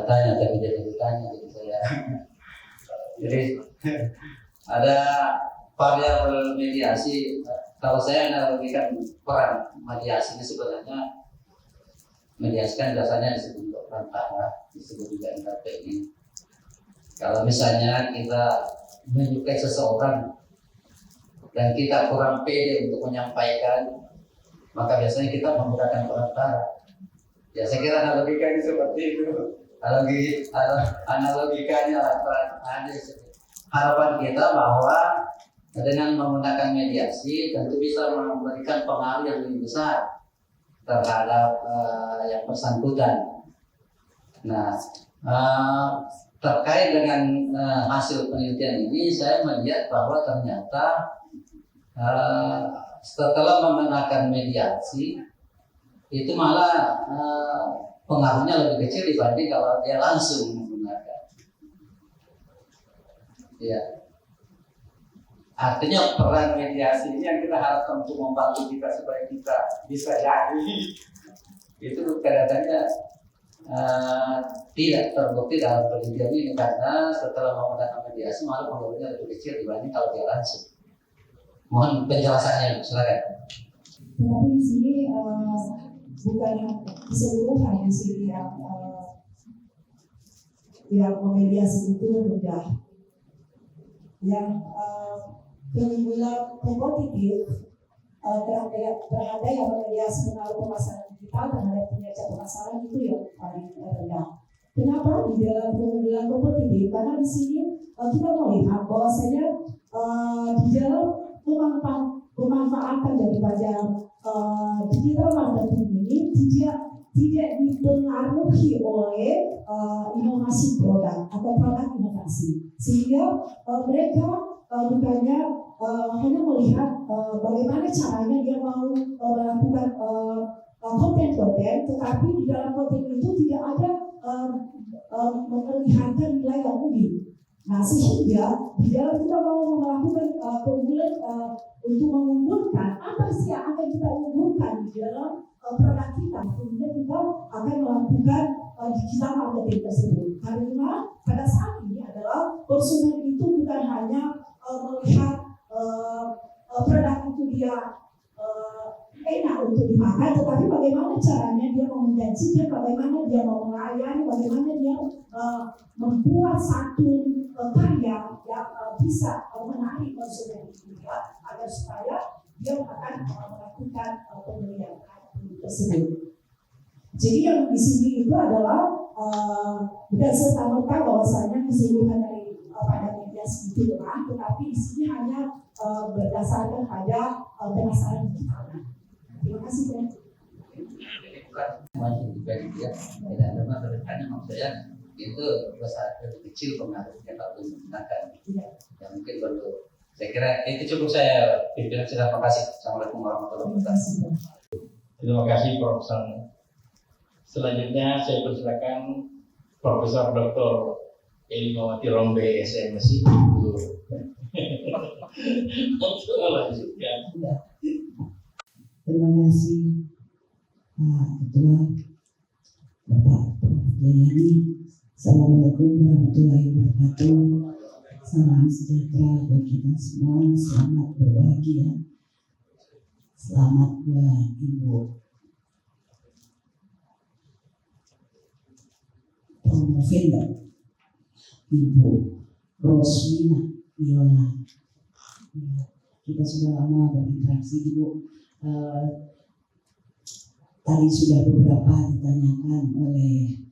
tanya tapi jadi ditanya jadi saya jadi ada variabel mediasi. Kalau saya analogikan peran mediasi ini sebenarnya mediasi kan biasanya disebut perantara, disebut juga intervensi. Kalau misalnya kita menyukai seseorang dan kita kurang pede untuk menyampaikan, maka biasanya kita menggunakan perantara. Ya saya kira analogikannya seperti itu. Analogikanya harapan kita bahwa dengan menggunakan mediasi tentu bisa memberikan pengaruh yang lebih besar terhadap yang bersangkutan. Nah, terkait dengan hasil penelitian ini, saya melihat bahwa ternyata setelah menggunakan mediasi itu malah pengaruhnya lebih kecil dibanding kalau dia langsung menggunakan. Ya. Artinya peran mediasi ini yang kita harapkan untuk membantu kita supaya kita bisa jadi itu kelihatannya tidak terbukti dalam penelitian ini, karena setelah menggunakan mediasi malah pengaruhnya lebih kecil dibanding kalau dia langsung. Mohon penjelasannya, silakan. Tetapi di sini bukan keseluruhan di sini yang memediasi itu mudah. Yang keunggulan kompetitif terhadap yang memediasi pengaruh pemasaran digital terhadap kinerja pemasaran itu yang paling rendah. Kenapa di dalam keunggulan kompetitif? Karena di sini kita melihat bahwasanya di dalam pemanfaatan daripada digital marketing ini tidak dipengaruhi oleh inovasi produk atau produk inovasi, sehingga mereka bukannya hanya melihat bagaimana caranya dia mau melakukan konten-konten, tetapi di dalam konten itu tidak ada memperlihatkan nilai yang unik. Nah, sehingga di dalam kita mau melakukan keunggulan untuk mengunggulkan apa sih yang akan kita unggulkan di dalam produk kita, kemudian kita akan melakukan digital marketing tersebut. Karena pada saat ini adalah konsumen itu bukan hanya melihat produk itu dia enak untuk dimakan, tetapi bagaimana caranya dia mau menjanjikan, bagaimana dia mau melayani, bagaimana dia membuat satu karya yang bisa menarik konsumen itu ya, agar supaya dia akan melakukan pembelian tersebut. Jadi yang di sini itu adalah bukan serta-merta bahwasanya keseluruhan dari pada mediasi itu lemah, tetapi di sini hanya berdasarkan pada pemasaran digital. Terima kasih, Pak. Bukan masih dibanding dia tidak ada masalahnya, maksudnya itu besar lebih kecil pengaruhnya kalau menggunakan. Ya mungkin perlu. Saya kira itu cukup saya pimpinan. Terima kasih. Assalamualaikum warahmatullahi wabarakatuh. Terima kasih Profesor. Selanjutnya saya persilakan Profesor Dr. Eli Mawati Rombe SMSI untuk melanjutkan. Terima kasih Pak Ketua, Bapak Prof. Jayani. Assalamualaikum warahmatullahi wabarakatuh. Salam sejahtera buat kita semua. Selamat berbahagia. Selamat buat Ibu Promovenda, Ibu Rosmina Viola. Kita sudah lama berinteraksi, Ibu. Tadi sudah beberapa ditanyakan oleh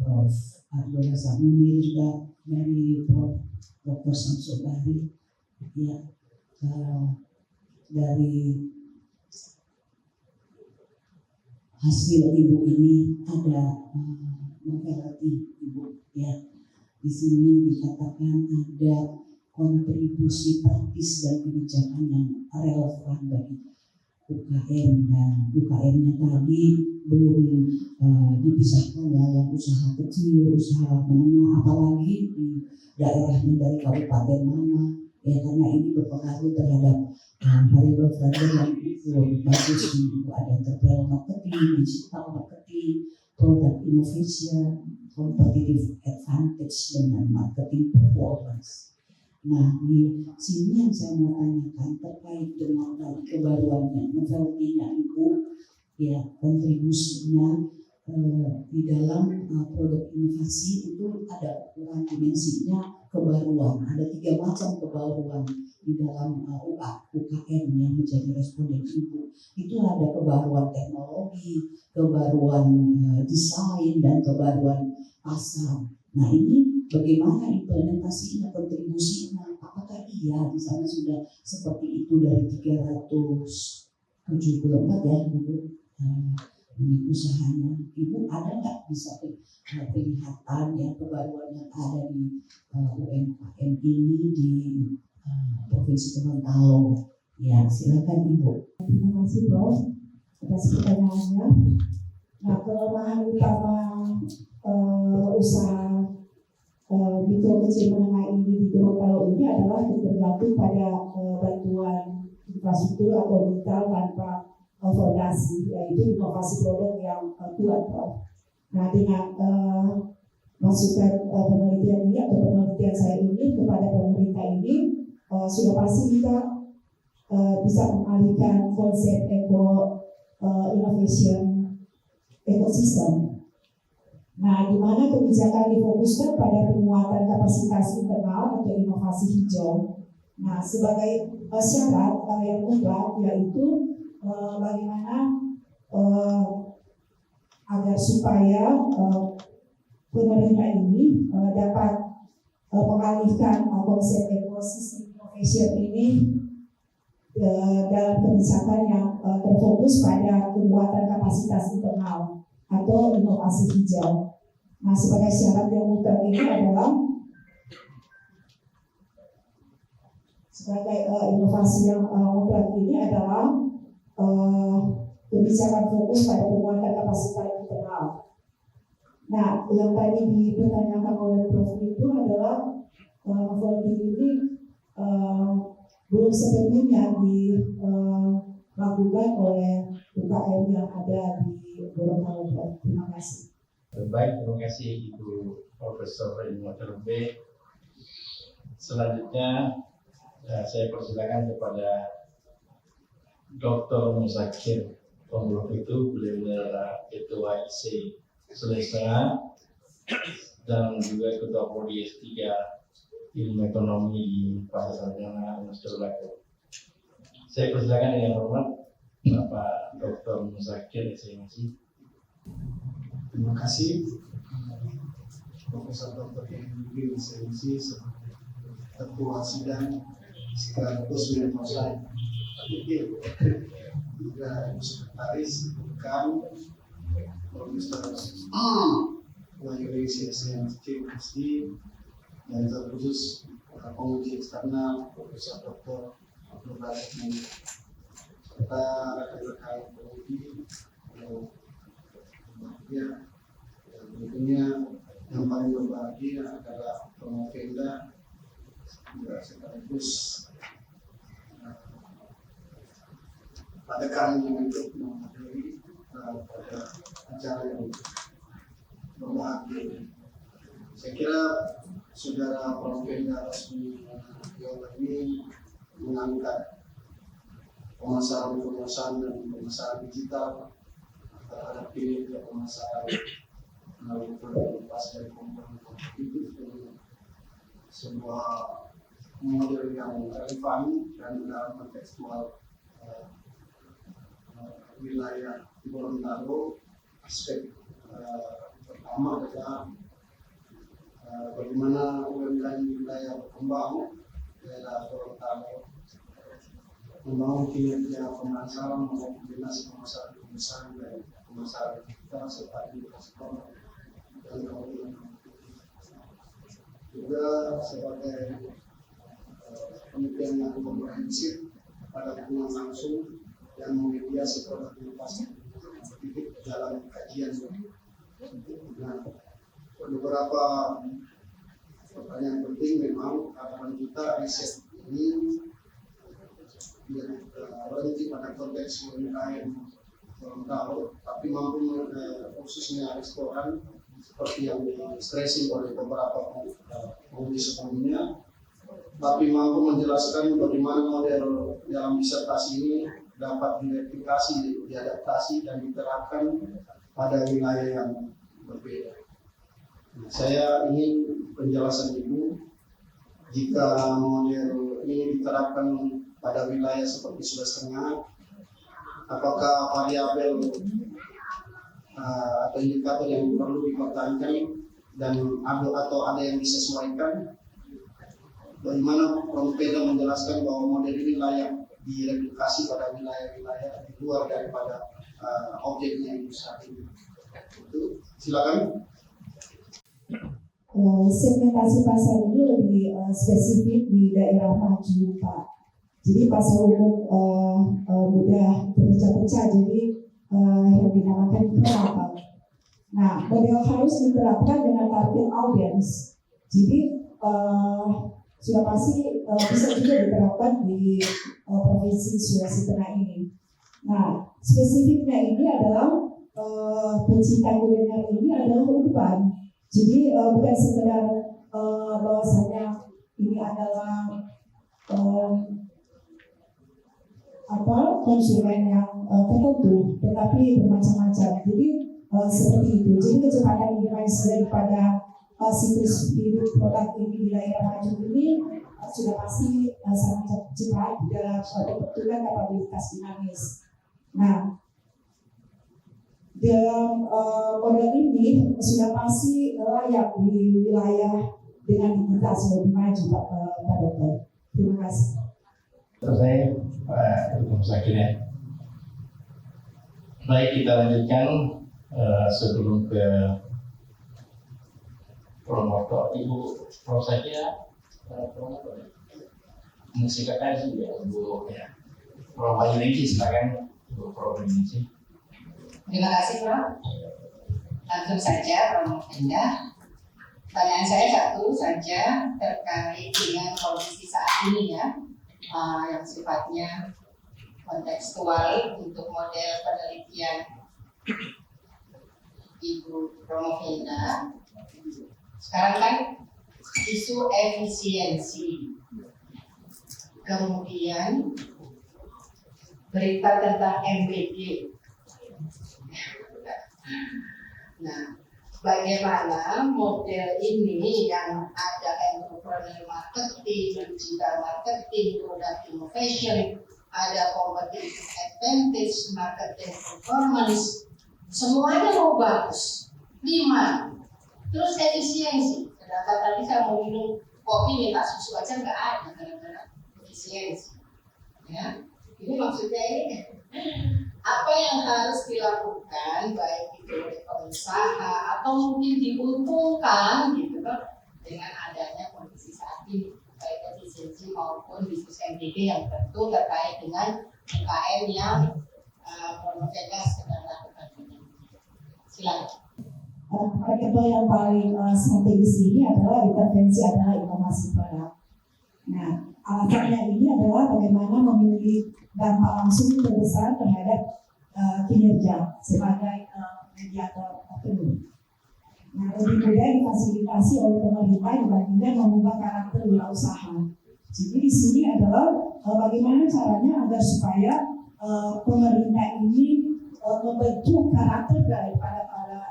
Prof. Abdul Razak Munir, juga dari Prof. Dr. Samsul Bahri, ya, dari hasil Ibu ini ada memperhati Ibu, ya. Di sini dikatakan ada kontribusi praktis dan kebijakan yang relevan bagi UKM, dan UKM-nya tadi belum dipisahkan ya, yang usaha kecil, usaha menengah, apalagi di daerahnya dari kabupaten mana ya, karena ini berpengaruh terhadap variabel-variabel yang itu bagus. Ada entrepreneurial marketing, digital marketing, product innovation, competitive advantage, dengan marketing performance. Nah, di sini yang saya mau tanyakan terkait dengan kebaruannya, novelty-nya Ibu, ya, kontribusinya di dalam produk inovasi itu ada ukuran dimensinya kebaruan. Ada 3 macam kebaruan di dalam UKM yang menjadi responden ibu. Itu ada kebaruan teknologi, kebaruan desain, dan kebaruan pasar. Nah, ini bagaimana implementasinya, kontribusinya? Apakah iya di sana sudah seperti itu dari 374 ya Ibu unit usahanya? Ibu ada nggak bisa kelihatan ya kebaruan yang ada di UMKM ini di Provinsi Gorontalo? Ya, silakan Ibu. Terima kasih Prof atas pertanyaannya. Nah, kelemahan utama usaha mikro kecil menengah ini di Gorontalo ini adalah tergantung pada bantuan infrastruktur atau digital tanpa fondasi, yaitu inovasi produk yang kuat. Nah, dengan masukan penelitian ini atau penelitian saya ini kepada pemerintah ini sudah pasti kita bisa mengalihkan konsep innovation ecosystem. Nah, di mana kebijakan difokuskan pada penguatan kapasitas internal atau inovasi hijau. Nah, sebagai syarat yang mutlak yaitu bagaimana agar supaya pemerintah ini dapat mengalihkan konsep ekosistem innovation ini dalam kebijakan yang terfokus pada penguatan kapasitas internal atau inovasi hijau. Nah, sebagai syarat yang mutlak ini adalah inovasi yang mutlak ini adalah kebijakan fokus pada penguatan kapasitas internal. Nah, yang tadi dipertanyakan oleh Prof itu adalah voting ini belum sepenuhnya dilakukan oleh UKM yang ada di Gorontalo. Terima kasih. Baik, terima kasih Ibu Profesor Ilmu Terbe. Selanjutnya saya persilakan kepada Dr. Muzakir Pemulung itu. Beliau adalah Ketua IC Sulawesi Tengah dan juga Ketua Prodi S3 Ilmu Ekonomi di Pasar Sarjana Universitas Tadulako. Saya persilakan dengan hormat Bapak Dr. Muzakir SMC. Terima kasih Profesor Dr. Henry SMC sebagai Ketua Sidang sekaligus Mentor juga Sekretaris Dekan Profesor Mayurisi SMC dan terkhusus penguji eksternal Profesor Dr. Abdul Razak serta rekan-rekan penguji ya, tentunya yang paling berbahagia adalah Promovenda juga sekaligus pada kami untuk menghadiri pada acara yang berbahagia. Saya kira Saudara Promovenda resmi Yola ini mengangkat pemasaran dan pemasaran digital terhadap kinerja pemasaran melalui lepas dari komponen kompetitif dengan sebuah model yang relevan dan dalam kontekstual wilayah Gorontalo. Aspek pertama adalah bagaimana UMKM di wilayah berkembang daerah Gorontalo membangun kinerja pemasaran maupun kombinasi pemasaran pemasaran dan pemasaran digital serta edukasi dan kemudian juga sebagai penelitian yang komprehensif pada hubungan langsung yang memediasi produk inovasi kompetitif dalam kajian. Nah, beberapa pertanyaan penting memang harapan kita riset ini berhenti pada konteks UMKM Gorontalo, tapi mampu khususnya restoran seperti yang di-stressing oleh beberapa penguji sebelumnya, tapi mampu menjelaskan bagaimana model dalam disertasi ini dapat direplikasi, diadaptasi dan diterapkan pada wilayah yang berbeda. Nah, saya ingin penjelasan Ibu jika model ini diterapkan pada wilayah seperti Sulawesi Tengah, apakah variabel atau indikator yang perlu dipertahankan dan ada yang disesuaikan? Bagaimana Prompeda menjelaskan bahwa model ini layak direplikasi pada wilayah-wilayah di luar daripada objeknya itu saat ini? Silakan. Segmentasi pasar ini lebih spesifik di daerah maju, Pak. Jadi pasar umum mudah terpecah-pecah, jadi yang dinamakan kelompok. Nah, model harus diterapkan dengan target audience. Jadi sudah pasti bisa juga diterapkan di provinsi Sulawesi Tengah ini. Nah, spesifiknya ini adalah pencinta kuliner ini adalah urban. Jadi bukan sekedar bahwasanya ini adalah konsumen yang tertentu, tetapi bermacam-macam. Jadi seperti itu. Jadi kecepatan dinamis daripada siklus hidup produk ini di daerah maju ini sudah pasti sangat cepat dalam kebetulan kapabilitas dinamis. Nah, dalam model ini sudah pasti layak di wilayah dengan digitasi lebih maju, Pak Dokter. Terima kasih. Selesai, Pak Dr. Sakina. Baik, kita lanjutkan sebelum ke promotor. Ibu Prof. Sakina, promotor. Silakan juga, Ibu ya. Prof. Bayu silakan, Ibu Prof. Bayu. Terima kasih, Prof. Langsung saja, Prompeda. Pertanyaan saya satu saja terkait dengan kondisi saat ini ya, yang sifatnya kontekstual untuk model penelitian Ibu Prompeda. Sekarang kan isu efisiensi, kemudian berita tentang MBD. Nah, bagaimana model ini yang ada entrepreneur marketing, digital marketing, product innovation, ada competitive advantage, marketing performance, semuanya mau bagus. 5. Terus efisiensi. Sedangkan tadi saya mau minum kopi minta susu aja nggak ada gara-gara efisiensi. Ya, ini maksudnya ini. Apa yang harus dilakukan baik itu oleh pengusaha atau mungkin diuntungkan gitu kan dengan adanya kondisi saat ini baik efisiensi maupun bisnis MBD yang tentu terkait dengan UKM yang Prompeda sedang lakukan ini. Silakan. Variabel yang paling strategis ini adalah intervensi adalah inovasi produk. Nah, alasannya ini adalah bagaimana memiliki dampak langsung terbesar terhadap kinerja sebagai mediator ekonomi. Nah, lebih mudah difasilitasi oleh pemerintah dibandingkan mengubah karakter wirausaha. Jadi di sini adalah bagaimana caranya agar supaya pemerintah ini membentuk karakter daripada para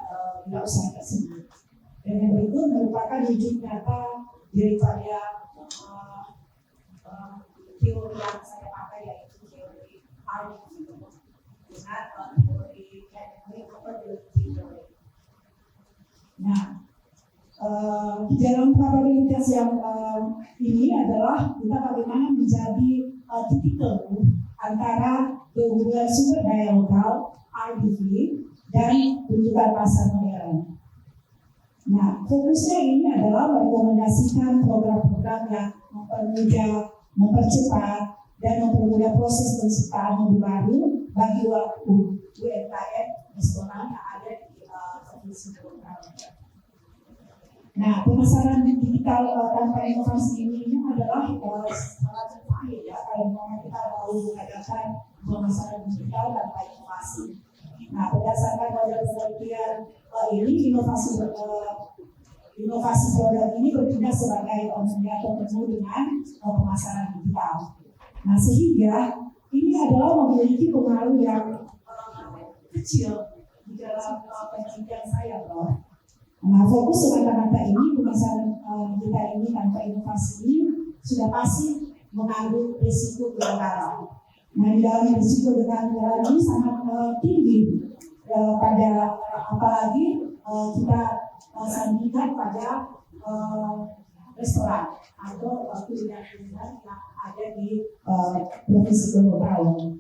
wirausaha tersebut. Dan yang berikut merupakan wujud nyata daripada teori yang saya pakai yaitu teori RDP dengan teori capability theory. Nah, di dalam probabilitas yang ini adalah kita bagaimana menjadi titik temu antara hubungan sumber daya lokal RDP dan tuntutan pasar modern. Nah, fokusnya ini adalah merekomendasikan program-program yang mempermudah, mempercepat, dan mempermudah proses penciptaan modul baru bagi UMKM nasional yang ada di provinsi Provinsi. Nah, pemasaran digital tanpa inovasi ini adalah sangat berbahaya ya kalau memang kita mau mengadakan pemasaran digital tanpa inovasi. Nah, berdasarkan model penelitian ini inovasi produk ini bertindak sebagai mediator temu dengan pemasaran digital. Nah, sehingga ini adalah memiliki pengaruh yang kecil di dalam penelitian saya, Prof. Nah, fokus semata-mata ini pemasaran digital ini tanpa inovasi ini sudah pasti mengandung risiko kegagalan. Nah, di dalam risiko kegagalan ini sangat tinggi pada apalagi kita sandingkan pada restoran atau kuliner-kuliner yang ada di provinsi Gorontalo.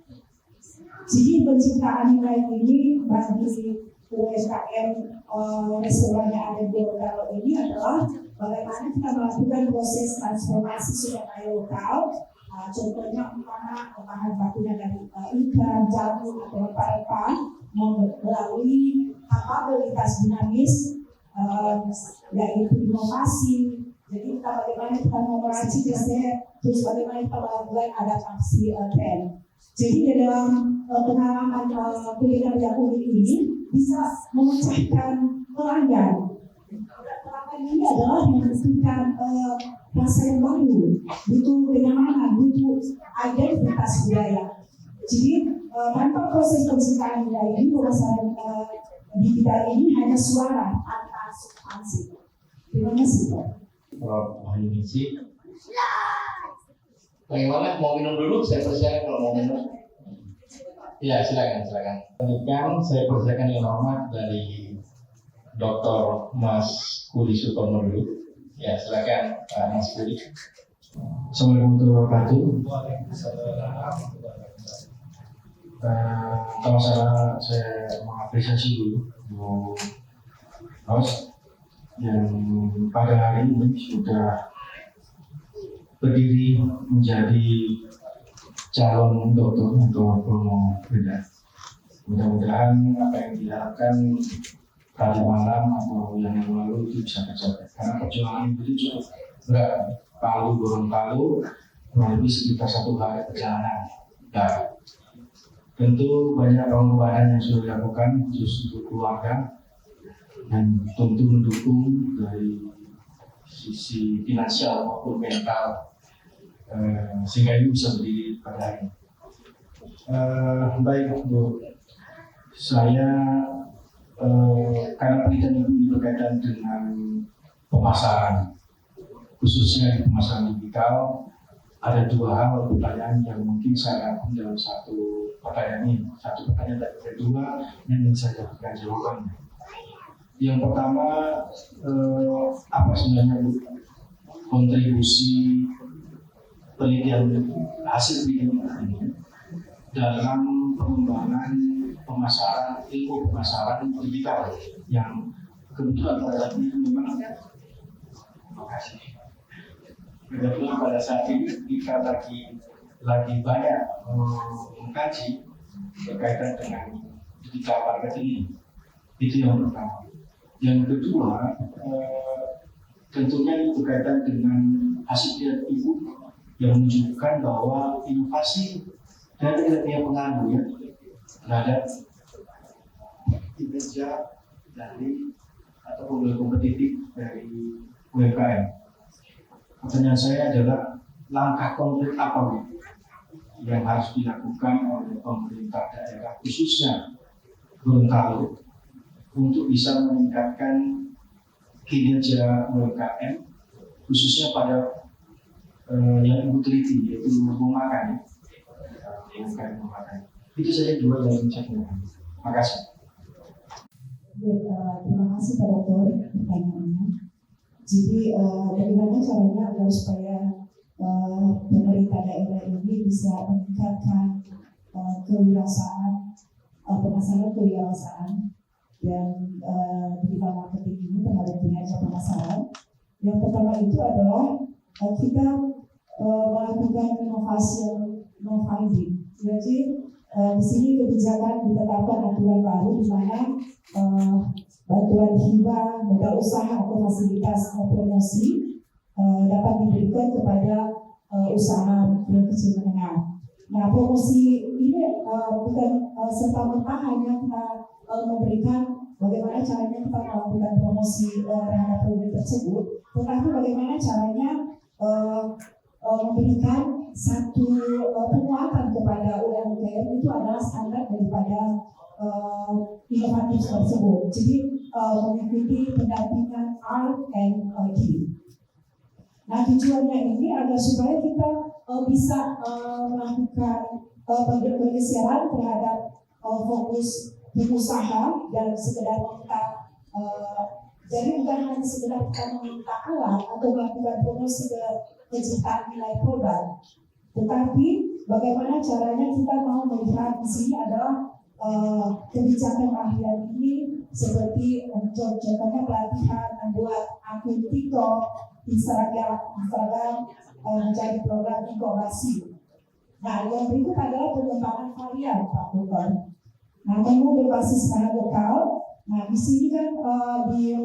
Jadi penciptaan nilai ini bagi UMKM restoran yang ada di Gorontalo ini adalah bagaimana kita melakukan proses transformasi sumber daya lokal. Contohnya umpama bahan bakunya dari ikan, jamu atau rempah-rempah melalui kapabilitas dinamis, yaitu inovasi. Jadi kita bagaimana kita mengoperasi riset, terus bagaimana kita melakukan adaptasi tren. Jadi dalam pengalaman kuliner yang unik ini bisa memecahkan pelanggan. Pelanggan ini adalah membutuhkan rasa yang baru, butuh kenyamanan, butuh identitas budaya. Jadi tanpa proses penciptaan budaya ini, pemasaran digital ini hanya suara tanpa substansi. Terima kasih. Prof. Wahyuningsih. Bagaimana? Mau minum dulu? Saya persilakan kalau mau minum. Ya, silakan. Lanjutkan, saya persilakan yang hormat dari Dr. Mas Kudi Sutomo dulu. Ya, silakan Pak Mas Kudi. Assalamualaikum warahmatullahi wabarakatuh. Kalau saya mengapresiasi dulu host yang pada hari ini sudah berdiri menjadi calon dokter atau promo beda. Mudah-mudahan apa yang diharapkan tadi malam atau yang lalu itu bisa tercapai. Karena perjuangan itu cukup berat. Palu Gorontalo kurang lebih sekitar 1 hari perjalanan. Dan tentu banyak pengorbanan yang sudah dilakukan khusus untuk keluarga dan tentu mendukung dari sisi finansial maupun mental sehingga ini bisa berdiri pada hari ini. Baik Bu, saya karena penelitian ini berkaitan dengan pemasaran, khususnya di pemasaran digital, ada 2 hal pertanyaan yang mungkin saya rangkum dalam satu pertanyaan ini. Satu pertanyaan dan kedua yang ingin saya dapatkan jawabannya. Yang pertama, apa sebenarnya Bu kontribusi penelitian hasil penelitian ini dalam pengembangan ilmu pemasaran digital yang kebetulan pada saat ini memang pada saat ini kita lagi banyak mengkaji berkaitan dengan digital marketing ini. Itu yang pertama. Yang kedua, tentunya ini berkaitan dengan hasil penelitian Ibu yang menunjukkan bahwa inovasi dan tidak punya pengaruh ya terhadap kinerja dari atau modal kompetitif dari UMKM. Pertanyaan saya adalah langkah konkret apa yang harus dilakukan oleh pemerintah daerah khususnya Gorontalo untuk bisa meningkatkan kinerja UMKM khususnya pada yang Ibu teliti yaitu memakan UMKM memakan. Itu saja 2 yang ingin saya tanyakan. Terima kasih. Terima kasih Pak Dokter pertanyaannya. Jadi bagaimana caranya agar supaya pemerintah daerah ini bisa meningkatkan kewirausahaan, pemasaran kewirausahaan dan digital marketing ini terhadap kinerja pemasaran. Yang pertama itu adalah kita melakukan inovasi non funding. Jadi di sini kebijakan ditetapkan aturan baru di mana bantuan hibah, modal usaha atau fasilitas promosi dapat diberikan kepada usaha mikro kecil menengah. Nah, promosi ini bukan serta-merta hanya kita memberikan bagaimana caranya kita melakukan promosi terhadap produk tersebut, tetapi bagaimana caranya memberikan satu penguatan kepada UMKM itu adalah standar daripada inovatif tersebut. Jadi mengikuti pendampingan R&D. Nah, tujuannya ini agar supaya kita bisa melakukan pergeseran terhadap fokus pengusaha dan sekedar meminta jadi bukan hanya sekedar kita meminta alat atau melakukan promosi kecintaan nilai produk, tetapi bagaimana caranya kita mau melihat di sini adalah kebijakan keahlian ini seperti contohnya pelatihan membuat akun TikTok, Instagram menjadi program inkubasi. Nah, yang berikut adalah pengembangan varian, Pak Dokter. Nah, menu berbasis bahan lokal. Nah, di sini kan di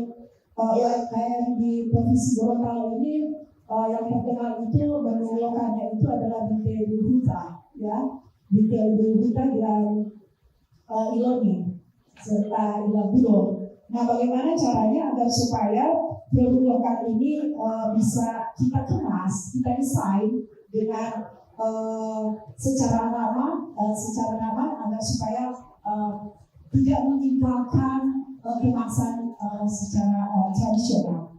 UMKM di Provinsi Gorontalo ini yang terkenal itu menu lokalnya itu adalah Binte Huta, ya, Binte Huta dan Iloni serta Ilabudo. Nah, bagaimana caranya agar supaya produk lokal ini bisa kita kemas, kita desain dengan secara ramah agar supaya tidak meninggalkan kemasan secara tradisional.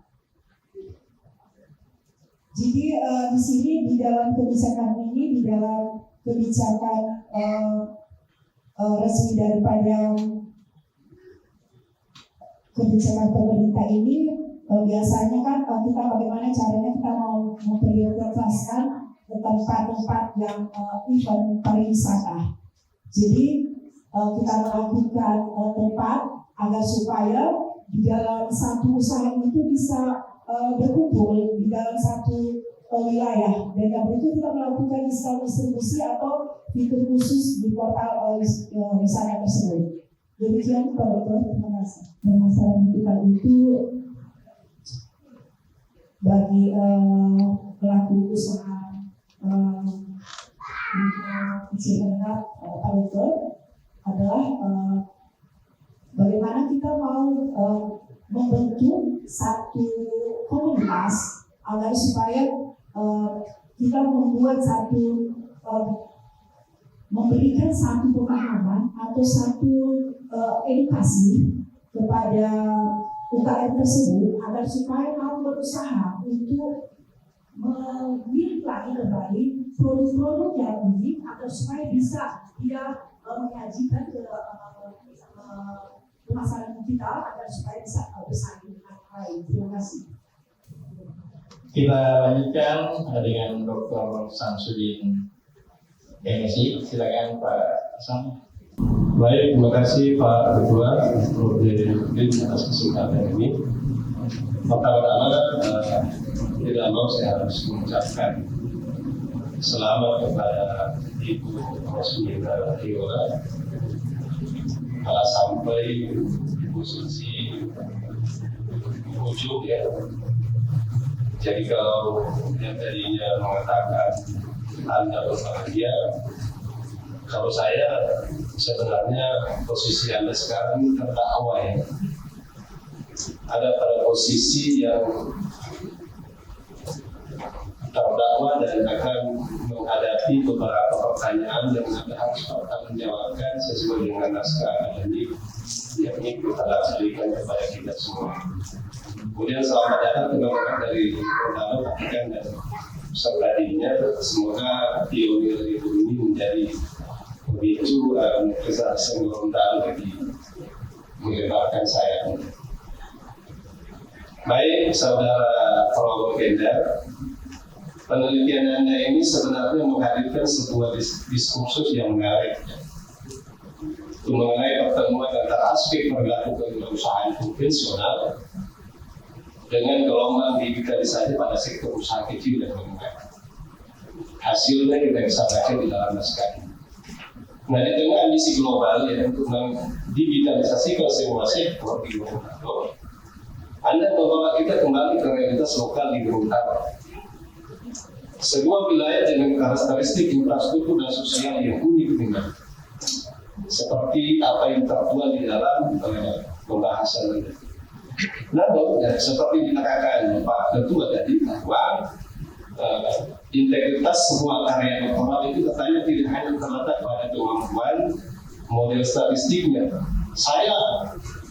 Jadi di sini di dalam kebijakan ini, di dalam kebijakan resmi daripada kebijakan pemerintah ini biasanya kan kita bagaimana caranya kita mau memprioritaskan tempat-tempat yang event pariwisata. Jadi kita melakukan tempat agar supaya di dalam satu usaha itu bisa berkumpul di dalam satu wilayah, dan yang berikut kita melakukan distribusi atau fitur khusus di portal wisata tersebut. Demikian Pak Dokter, terima kasih. Permasalahan kita itu bagi pelaku usaha kecil menengah Pak Dokter adalah bagaimana kita mau membentuk satu komunitas agar supaya kita membuat satu memberikan satu pemahaman atau satu edukasi kepada UKM tersebut agar supaya mau berusaha untuk memiliki lagi kembali produk-produk yang unik agar supaya bisa dia menyajikan ke pemasaran kita agar supaya bisa bersaing dengan lain. Terima kasih. Kita lanjutkan dengan Dr. Samsudin MSI. Silakan Pak Sam. Baik, terima kasih Pak Ketua atas kesempatan ini. Pertama-tama tidak mau saya harus mengucapkan selamat kepada Ibu Rosmina Riola kalau sampai posisi ujung ya. Jadi kalau yang tadinya mengatakan Anda berbahagia, kalau saya sebenarnya posisi Anda sekarang terdakwa ya. Ada pada posisi yang terdakwa dan akan menghadapi beberapa pertanyaan yang Anda harus bertanggungjawabkan sesuai dengan naskah akademik yang ini kita berikan kepada kita semua. Kemudian selamat datang teman-teman dari Gorontalo, Vatikan dan serta dirinya. Semoga pionir itu ini menjadi pemicu kesuksesan Gorontalo bagi melebarkan sayap. Baik, saudara Prabowo Kendar, penelitian Anda ini sebenarnya menghadirkan sebuah diskursus yang menarik mengenai pertemuan antara aspek perilaku kewirausahaan konvensional dengan gelombang digitalisasi pada sektor usaha kecil dan menengah. Hasilnya kita bisa baca di dalam naskah. Nah, di tengah ambisi global ya untuk mendigitalisasikan semua sektor di Gorontalo, Anda membawa kita kembali ke realitas lokal di Gorontalo. Sebuah wilayah dengan karakteristik infrastruktur dan sosial yang unik dengan seperti apa yang tertuang di dalam pembahasan ini. Namun, ya, seperti dikatakan Pak Ketua tadi bahwa integritas semua karya doktoral itu katanya tidak hanya terletak pada kemampuan model statistiknya. Saya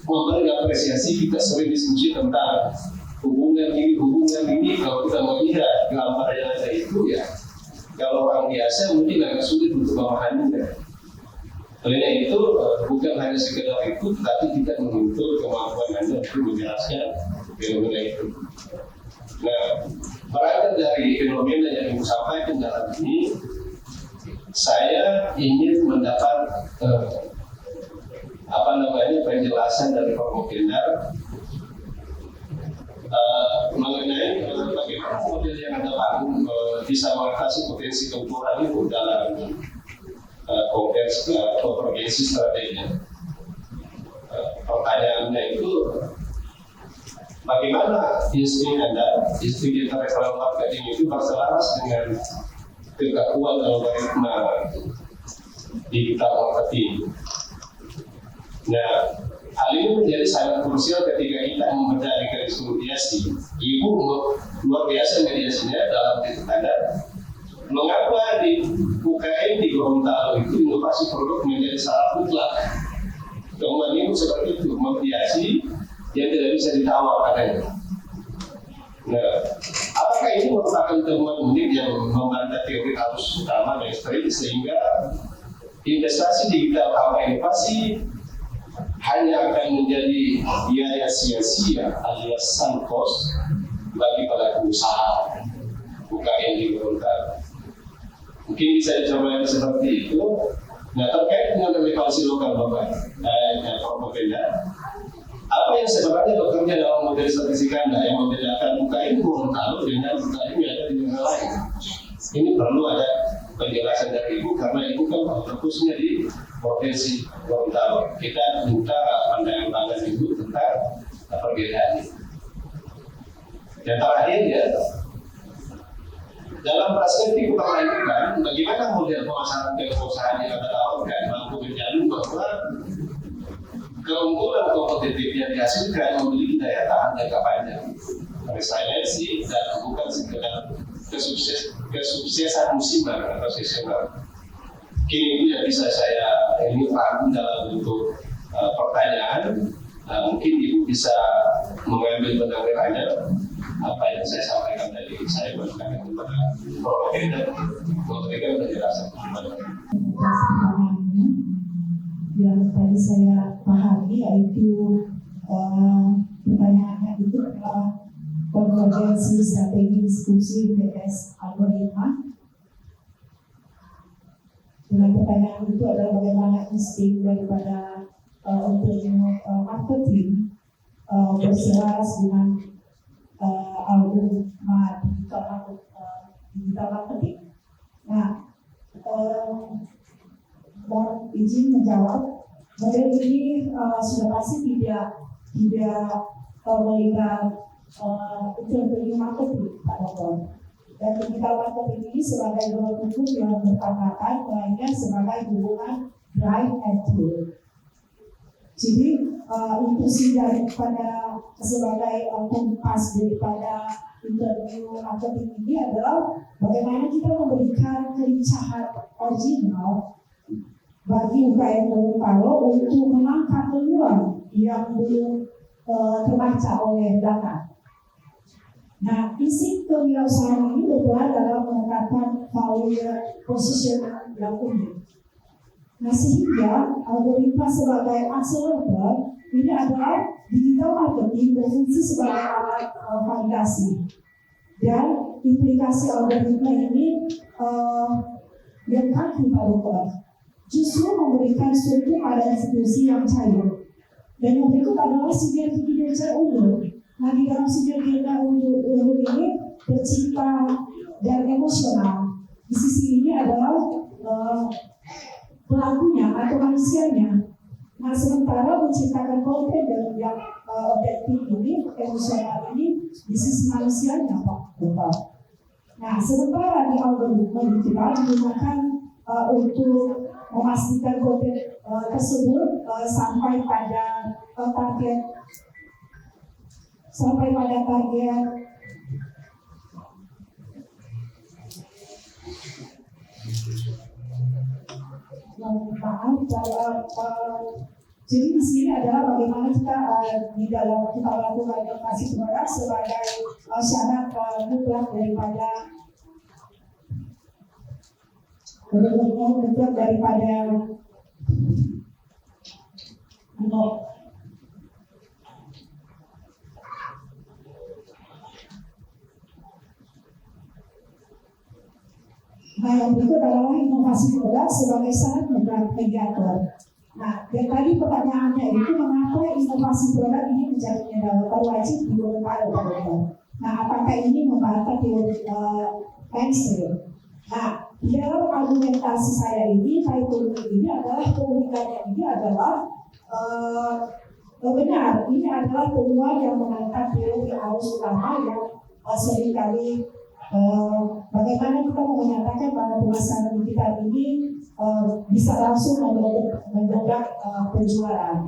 memberi apresiasi, kita sering diskusi tentang hubungan hubungan ini kalau kita melihat gambar yang ada itu ya, kalau orang biasa mungkin agak sulit untuk memahaminya. Oleh itu bukan hanya sekedar itu, tapi tidak menuntut kemampuan Anda untuk menjelaskan fenomena itu. Nah, berangkat dari fenomena yang Ibu sampaikan dalam ini, saya ingin mendapat penjelasan dari Pak Mokendar mengenai bagaimana model yang Anda bangun bisa mengatasi potensi temporal itu dalam konteks konvergensi strategi. Pertanyaannya itu, bagaimana insting Anda, insting intelektual marketing itu berselaras dengan kekakuan algoritma digital marketing. Nah, hal ini menjadi sangat krusial ketika kita membaca mekanisme mediasi. Ibu luar biasa mediasinya dalam titik tanda. Mengapa di UKM di Gorontalo itu inovasi produk menjadi syarat mutlak? Kemudian itu seperti itu, mediasi yang tidak bisa ditawar katanya. Nah, apakah ini merupakan temuan unik yang membantah teori arus utama mainstream sehingga investasi digital tanpa inovasi hanya akan menjadi biaya sia-sia alias sunk cost bagi pelaku usaha UKM di Gorontalo? Mungkin bisa dicoba seperti itu. Nah, terkait dengan relevansi lokal Bapak Propaganda, apa yang sebenarnya bekerja dalam model statistik Anda yang membedakan UKM Gorontalo dengan UKM yang ada di negara lain? Ini perlu ada penjelasan dari Ibu, karena Ibu kan fokusnya di provinsi Gorontalo. Kita minta pandangan Ibu tentang perbedaan ini. Yang terakhir ya, dalam perspektif perlanjutan, bagaimana model pemasaran keuangan yang Anda tawarkan mampu menjamin bahwa keunggulan kompetitif yang dihasilkan memiliki daya tahan jangka panjang, resiliensi, dan bukan sekedar kesuksesan musiman atau seasonal. Kini itu yang bisa saya rangkum dalam bentuk pertanyaan. Mungkin Ibu bisa mengambil pendengarannya apa yang saya sampaikan tadi. Saya berikan kepada Prof. dan memberikan penjelasan kepada yang tadi saya pahami, yaitu pertanyaannya itu adalah konvergensi strategi diskusi vs algoritma. Dengan pertanyaan itu adalah bagaimana insting daripada marketing berselaras dengan algoritma digital marketing. Nah, mohon izin menjawab, model ini sudah pasti tidak melihat intervensi marketing, Pak Dokter. Dan digital marketing ini sebagai dua hukum yang bertabrakan, melainkan sebagai hubungan drive and tool. Jadi inklusi daripada sebagai kompas daripada interview marketing ini adalah bagaimana kita memberikan kelincahan original bagi UKM Gorontalo untuk menangkap peluang yang belum terbaca oleh data. Nah, isi kewirausahaan ini berperan dalam menetapkan value positioning yang unik. Nah, sehingga algoritma sebagai akselerator ini adalah digital marketing berfungsi sebagai alat validasi. Dan implikasi algoritma ini yang kaki Pak Dokter justru memberikan struktur pada institusi yang cair. Dan yang berikut adalah sinergi kinerja unggul. Nah, di dalam sinergi unggul ini tercipta dan emosional. Di sisi ini adalah pelakunya atau manusianya. Nah, sementara menciptakan konten dan yang objektif ini, emosional ini di sisi manusianya, Pak Dokter. Nah, sementara di algoritma digital digunakan untuk memastikan konten tersebut sampai pada target maaf Jadi di sini adalah bagaimana kita di dalam kita melakukan inovasi produk sebagai syarat mutlak daripada Nah, yang berikut adalah inovasi produk sebagai syarat mediator. Nah, yang tadi pertanyaannya itu mengapa inovasi produk ini menjadi mediator wajib di Gorontalo? Nah, apakah ini membantah teori mainstream? Nah, di dalam argumentasi saya ini, ini adalah komunikasi ini adalah benar. Ini adalah temuan yang mengangkat teori arus utama yang seringkali bagaimana kita mau menyatakan bahwa pemasaran digital ini bisa langsung mendongkrak penjualan.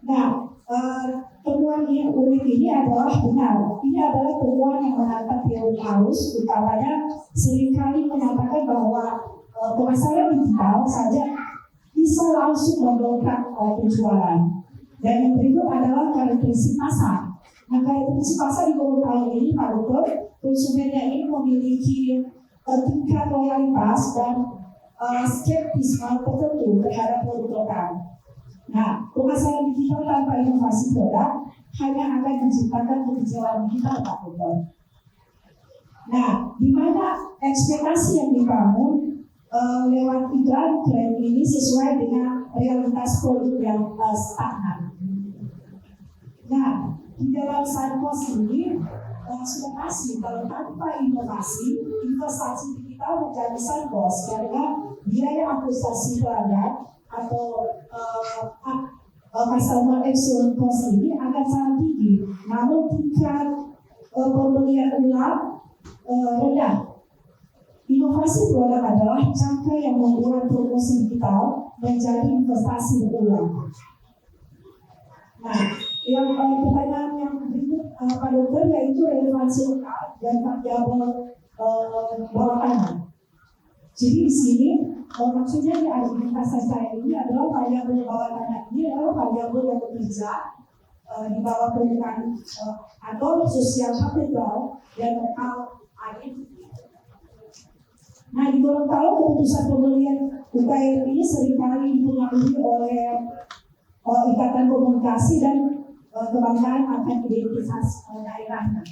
Nah, temuan yang unik ini adalah benar. Ini adalah temuan yang mengangkat teori arus, utamanya seringkali menyatakan bahwa pemasaran digital saja bisa langsung mendongkrak penjualan. Dan yang berikut adalah karakteristik pasar. Nah, karakteristik pasar di Gorontalo ini, Pak Dokter, konsumennya ini memiliki tingkat loyalitas dan skeptisme tertentu terhadap produk lokal. Nah, pemasaran digital tanpa inovasi produk hanya akan menciptakan kekecewaan digital, Pak Dokter. Nah, di mana ekspektasi yang dibangun lewat iklan klaim ini sesuai dengan realitas produk yang stagnan. Nah, di dalam Sunpost ini sudah pasti kalau tanpa inovasi, investasi digital menjadi Sunpost karena biaya akuisisi pelanggan atau customer acquisition cost ini akan sangat tinggi. Namun tingkat pembelian ulang rendah. Inovasi produk adalah cara yang membuat promosi digital menjadi investasi berulang. Nah, yang pertanyaan yang berikut Pak Dokter yaitu relevansi lokal dan variabel bawah tanah. Jadi di sini maksudnya di argumentasi saya ini adalah variabel bawah tanah ini adalah variabel yang bekerja di bawah permukaan atau sosial capital dan lokal identity. Nah, di Gorontalo keputusan pembelian UKM ini seringkali dipengaruhi oleh ikatan komunikasi dan kebanggaan akan identitas daerahnya.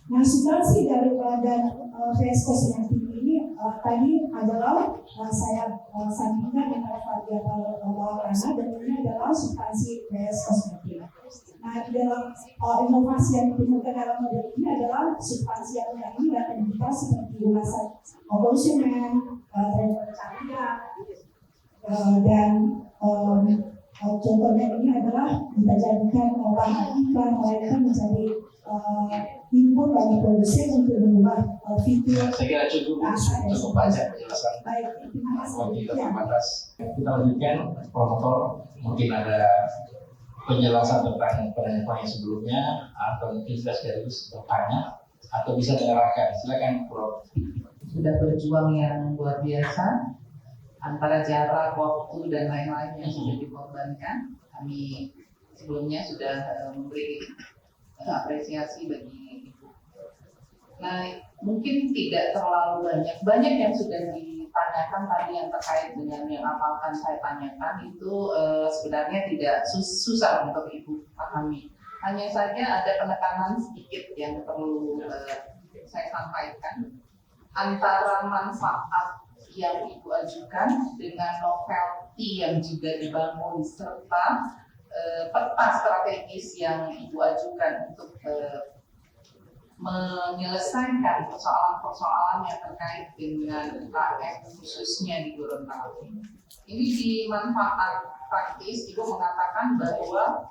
Nah, substansi dari VS Kosmetik ini tadi adalah saya sandingkan antara variabel bawah tanah dan ini adalah substansi VS Kosmetik. Nah, di dalam inovasi yang ditemukan dalam model ini adalah substansi yang ini dan identitas seperti ulasan konsumen, rencana, dan contohnya ini adalah kita jadikan bahan iklan melainkan menjadi input bagi produsen untuk mengubah fitur. Saya kira cukup banyak penjelasan. Baik, terima kasih. Waktu kita terbatas. Kita lanjutkan promotor. Mungkin ada penjelasan tentang penanya sebelumnya atau mungkin sudah sekaligus bertanya atau bisa mengarahkan. Silakan, Prof. Sudah berjuang yang luar biasa antara jarak, waktu dan lain-lain yang sudah dikorbankan. Kami sebelumnya sudah memberi apresiasi bagi Ibu. Nah, mungkin tidak terlalu banyak yang sudah ditanyakan tadi yang terkait dengan yang akan saya tanyakan itu sebenarnya tidak susah untuk Ibu pahami. Hanya saja ada penekanan sedikit yang perlu saya sampaikan antara manfaat yang Ibu ajukan dengan novelty yang juga dibangun serta peta strategis yang Ibu ajukan untuk menyelesaikan persoalan-persoalan yang terkait dengan UKM khususnya di Gorontalo. Ini di manfaat praktis, Ibu mengatakan bahwa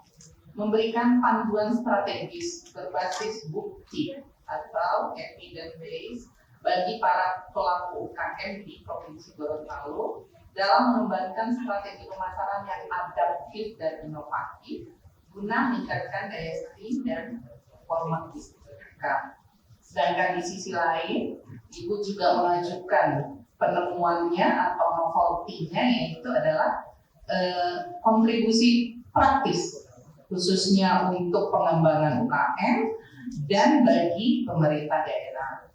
memberikan panduan strategis berbasis bukti atau evidence based bagi para pelaku UKM di Provinsi Gorontalo dalam mengembangkan strategi pemasaran yang adaptif dan inovatif guna meningkatkan daya saing dan performa bisnis mereka. Sedangkan di sisi lain, Ibu juga mengajukan penemuannya atau novelty-nya, yaitu adalah kontribusi praktis khususnya untuk pengembangan UKM dan bagi pemerintah daerah.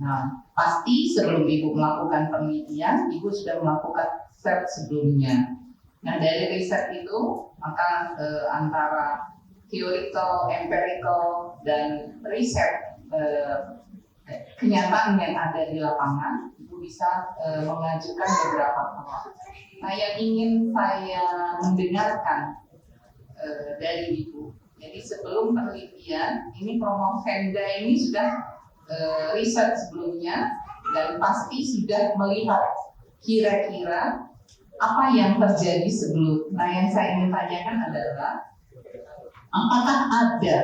Nah, pasti sebelum Ibu melakukan penelitian, Ibu sudah melakukan riset sebelumnya. Nah, dari riset itu, maka antara theoretical, empirical, dan riset kenyataan yang ada di lapangan, Ibu bisa mengajukan beberapa hal. Nah, yang ingin saya mendengarkan dari Ibu. Jadi sebelum penelitian, ini Promovenda ini sudah riset sebelumnya dan pasti sudah melihat kira-kira apa yang terjadi sebelum. Nah, yang saya ingin tanyakan adalah apakah ada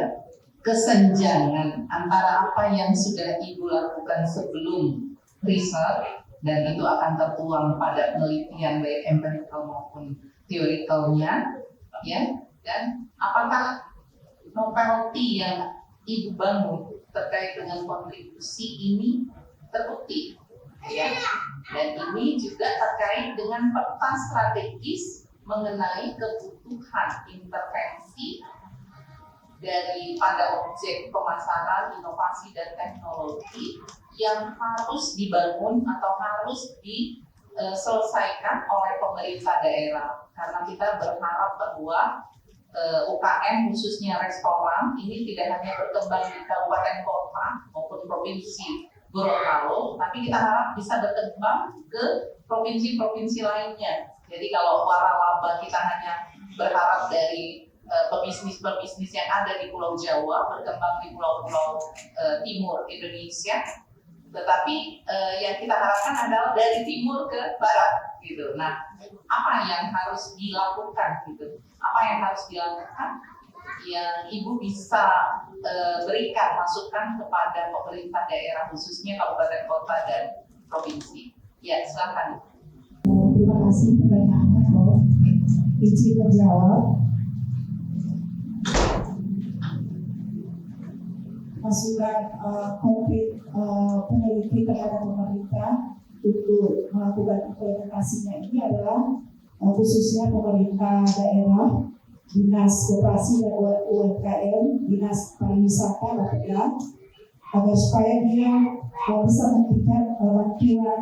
kesenjangan antara apa yang sudah Ibu lakukan sebelum riset dan itu akan tertuang pada penelitian baik empirical maupun theoretical-nya, ya, dan apakah novelty yang Ibu bangun terkait dengan kontribusi ini terbukti, ya, dan ini juga terkait dengan peta strategis mengenai kebutuhan intervensi daripada objek pemasaran, inovasi dan teknologi yang harus dibangun atau harus diselesaikan oleh pemerintah daerah. Karena kita berharap bahwa UKM khususnya restoran ini tidak hanya berkembang di kabupaten kota maupun provinsi Gorontalo, tapi kita harap bisa berkembang ke provinsi-provinsi lainnya. Jadi kalau waralaba kita hanya berharap dari pebisnis-pebisnis yang ada di Pulau Jawa berkembang di pulau-pulau timur Indonesia, tetapi yang kita harapkan adalah dari timur ke barat, gitu. Nah, apa yang harus dilakukan, gitu? Apa yang harus dilakukan yang Ibu bisa berikan masukan kepada pemerintah daerah khususnya kabupaten kota dan provinsi? Ya, silakan. Terima kasih pertanyaannya, Prof. Izin menjawab. Masukan konkret peneliti terhadap pemerintah untuk melakukan implementasinya ini adalah khususnya pemerintah daerah, Dinas Koperasi dan UMKM, Dinas Pariwisata Bapeda, agar supaya dia bisa memberikan bantuan,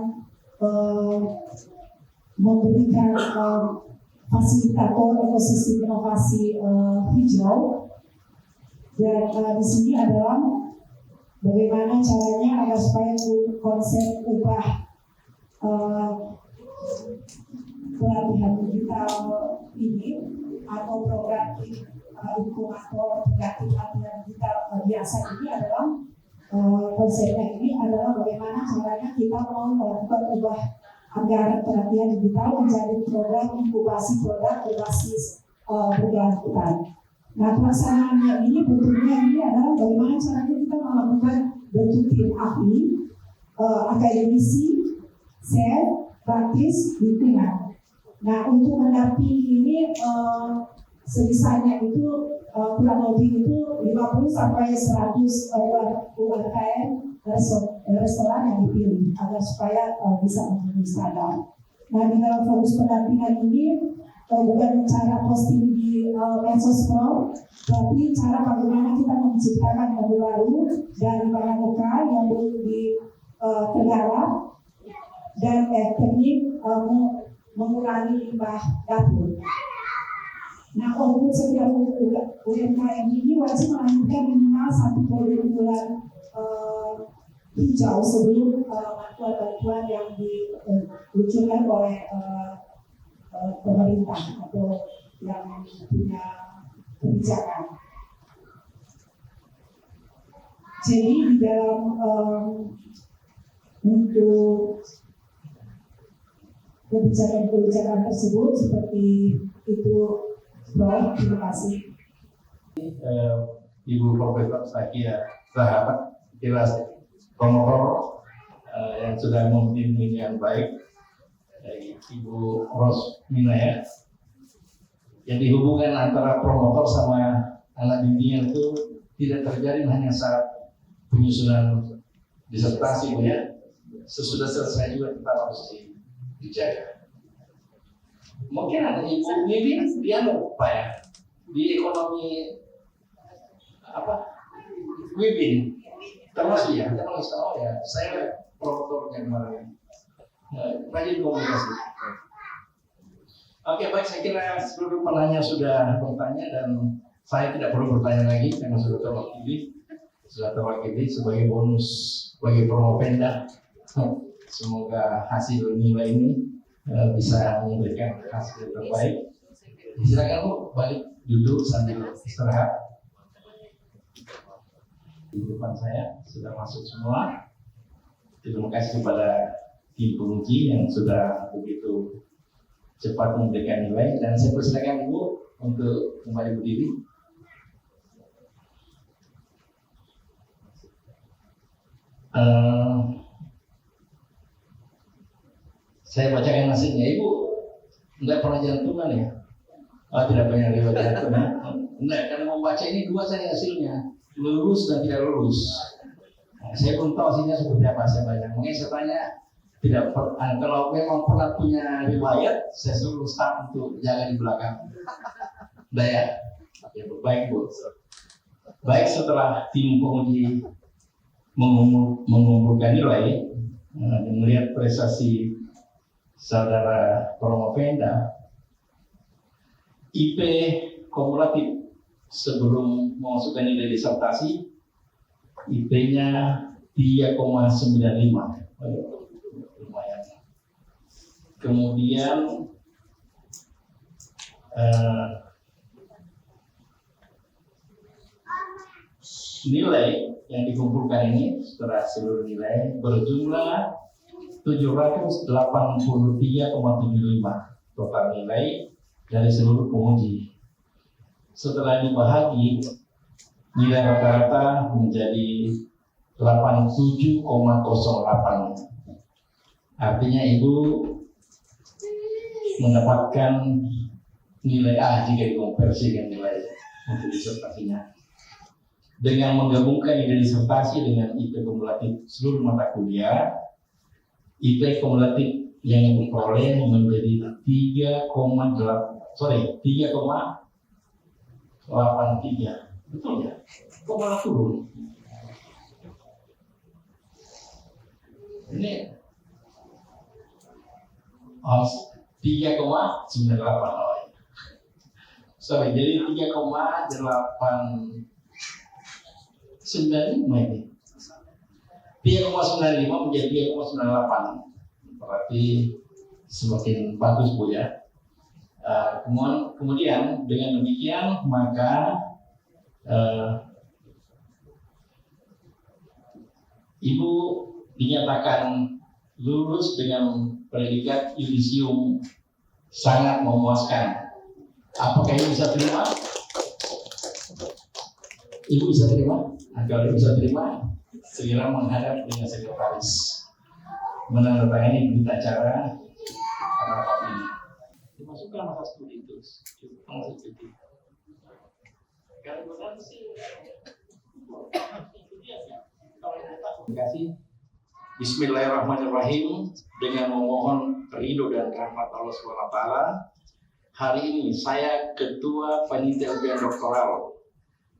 memberikan fasilitator ekosistem inovasi hijau. Dan di sini adalah bagaimana caranya agar supaya konsep ubah pelatihan digital ini atau program inkubator pelatihan digital biasa ini adalah konsepnya ini adalah bagaimana caranya kita mau melakukan ubah anggaran pelatihan digital menjadi program inkubasi produk berbasis berkelanjutan. Nah, pelaksanaannya ini bentuknya ini adalah bagaimana caranya kita melakukan bentuk tim ahli, akademisi, sel, praktis, lingkungan. Nah, untuk mendampingi ini sebisanya itu kurang lebih itu 50 sampai 100 UMKM restoran yang dipilih agar supaya bisa memenuhi standar. Nah, di dalam fokus pendampingan ini bukan cara posting di medsos pro, tapi cara bagaimana kita menciptakan modul baru dari bahan lokal yang belum digarap dan teknik mengurangi limbah dapur. Nah, untuk setiap UMKM ini wajib melahirkan minimal 1 produk unggulan hijau sebelum bantuan-bantuan yang diluncurkan oleh pemerintah atau yang punya kebijakan. Jadi di dalam untuk kebijakan tersebut seperti itu, Prof. Terima kasih. Ibu Profesor Sakia Zahra, jelas promotor yang sudah memimpin ini yang baik. Ibu Rosmina, ya. Jadi hubungan antara promotor sama anak bimbingan itu tidak terjadi hanya saat penyusunan disertasi Bu ya. Sesudah selesai juga tetap harus dijaga. Mungkin ada Ibu Wibi, dia lupa ya di ekonomi apa? Wibi termasuk ya, termasuk ya. Saya promotornya kemarin, rajin komunikasi. Oke baik, saya kira seluruh penanya sudah bertanya dan saya tidak perlu bertanya lagi karena sudah terwakili sebagai bonus bagi Promopenda. Semoga hasil nilai ini bisa memberikan hasil terbaik. Silakan Bu, balik duduk sambil istirahat. Di depan saya sudah masuk semua. Terima kasih kepada tim penguji yang sudah begitu cepat memberikan nilai, dan saya persilakan Ibu untuk kembali berdiri. Saya bacakan hasilnya. Ibu tidak pernah jantungan ya? Oh, tidak pernah riwayat jantung. Enggak, karena membaca ini dua saja hasilnya, lulus dan tidak lulus. Nah, saya belum tahu hasilnya seperti apa, saya baca. Mungkin saya tanya, kalau memang pernah punya riwayat, saya suruh staf untuk jaga di belakang. Daya, ya, baik Bu. Baik, setelah tim penguji mengumpulkan nilai, melihat prestasi saudara Promopenda, IP kumulatif sebelum memasukkan nilai disertasi, IP-nya 3,95. Lumayan. Kemudian nilai yang dikumpulkan ini setelah seluruh nilai berjumlah 783,75 total nilai dari seluruh penguji. Setelah dibahagi, nilai rata-rata menjadi 87,08. Artinya Ibu mendapatkan nilai A jika dikonversi dengan nilai untuk disertasinya. Dengan menggabungkan nilai disertasi dengan IP kumulatif seluruh mata kuliah, IP kumulatif yang diperoleh menjadi 3,83. Betul ya? Kok malah turun? Ini 3,98. Sorry, jadi 3,895 ini. 3,95 menjadi 3,98. Berarti semakin bagus Bu ya. Kemudian dengan demikian maka Ibu dinyatakan lulus dengan predikat yudisium sangat memuaskan. Apakah Ibu bisa terima? Ibu bisa terima? Kalau bisa terima, segera menghadap dengan sekretaris menandatangani berita acara rapat ini. Dimasukkan masa studi itu, masa studi. Kalau benar sih, terima kasih. Bismillahirrahmanirrahim. Dengan memohon ridho dan rahmat Allah SWT, hari ini saya Ketua Panitia Ujian Doktoral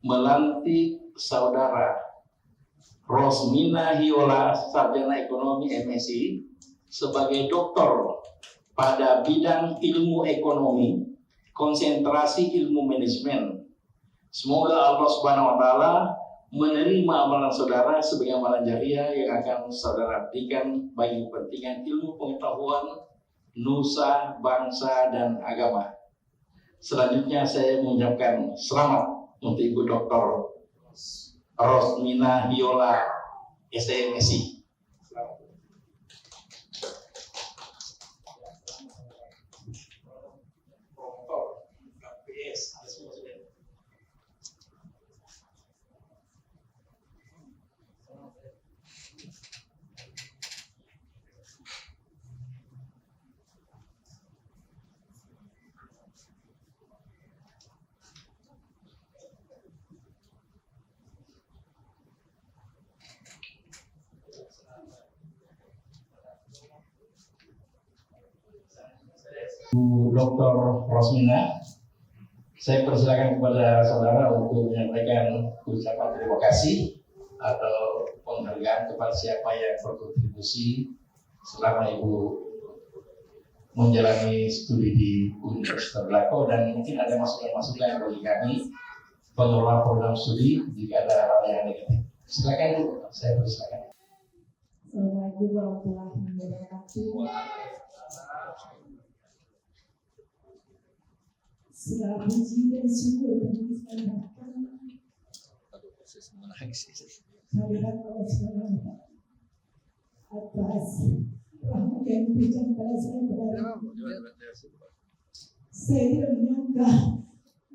melantik Saudara Rosmina Hiola, Sarjana Ekonomi MSI, sebagai doktor pada bidang ilmu ekonomi, konsentrasi ilmu manajemen. Semoga Allah Subhanahu wa Ta'ala menerima amalan saudara sebagai amalan jariah yang akan saudara berikan bagi kepentingan ilmu pengetahuan nusa, bangsa, dan agama. Selanjutnya saya mengucapkan selamat untuk Ibu Dr. Rosmina Hiola, SMSI. Bu Dr. Rosmina, saya persilakan kepada saudara untuk menyampaikan ucapan terima kasih atau penghargaan kepada siapa yang berkontribusi selama Ibu menjalani studi di Universitas Tadulako, dan mungkin ada masukan-masukan bagi kami pengelola program studi jika ada hal yang negatif. Silakan, saya persilakan. Assalamualaikum warahmatullahi wabarakatuh. Segala puji dan syukur penulis kehadiran Allah SWT atas rahmat yang diberikan kepada saya. Saya tidak menyangka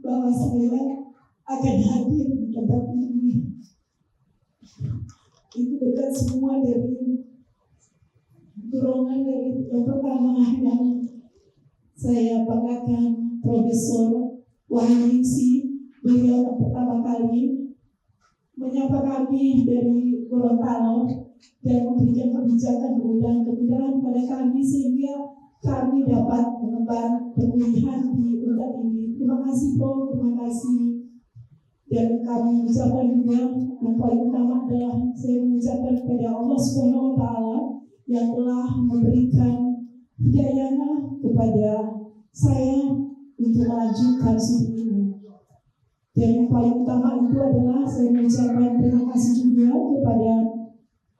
bahwa saya akan hadir di tempat ini. Itu berkat semua dari dorongan dari yang pertama yang saya banggakan, Profesor Wahyuningsi. Beliau yang pertama kali menyapa kami dari Gorontalo dan memberikan kebijakan kemudahan pada kami sehingga kami dapat mengemban perkuliahan di UNTAD ini. Terima kasih Prof, terima kasih. Dan kami mengucapkan juga yang paling utama adalah saya mengucapkan kepada Allah Subhanahu wa Ta'ala yang telah memberikan hidayahnya kepada saya untuk melanjutkan studi ini. Dan yang paling utama itu adalah saya mengucapkan terima kasih juga kepada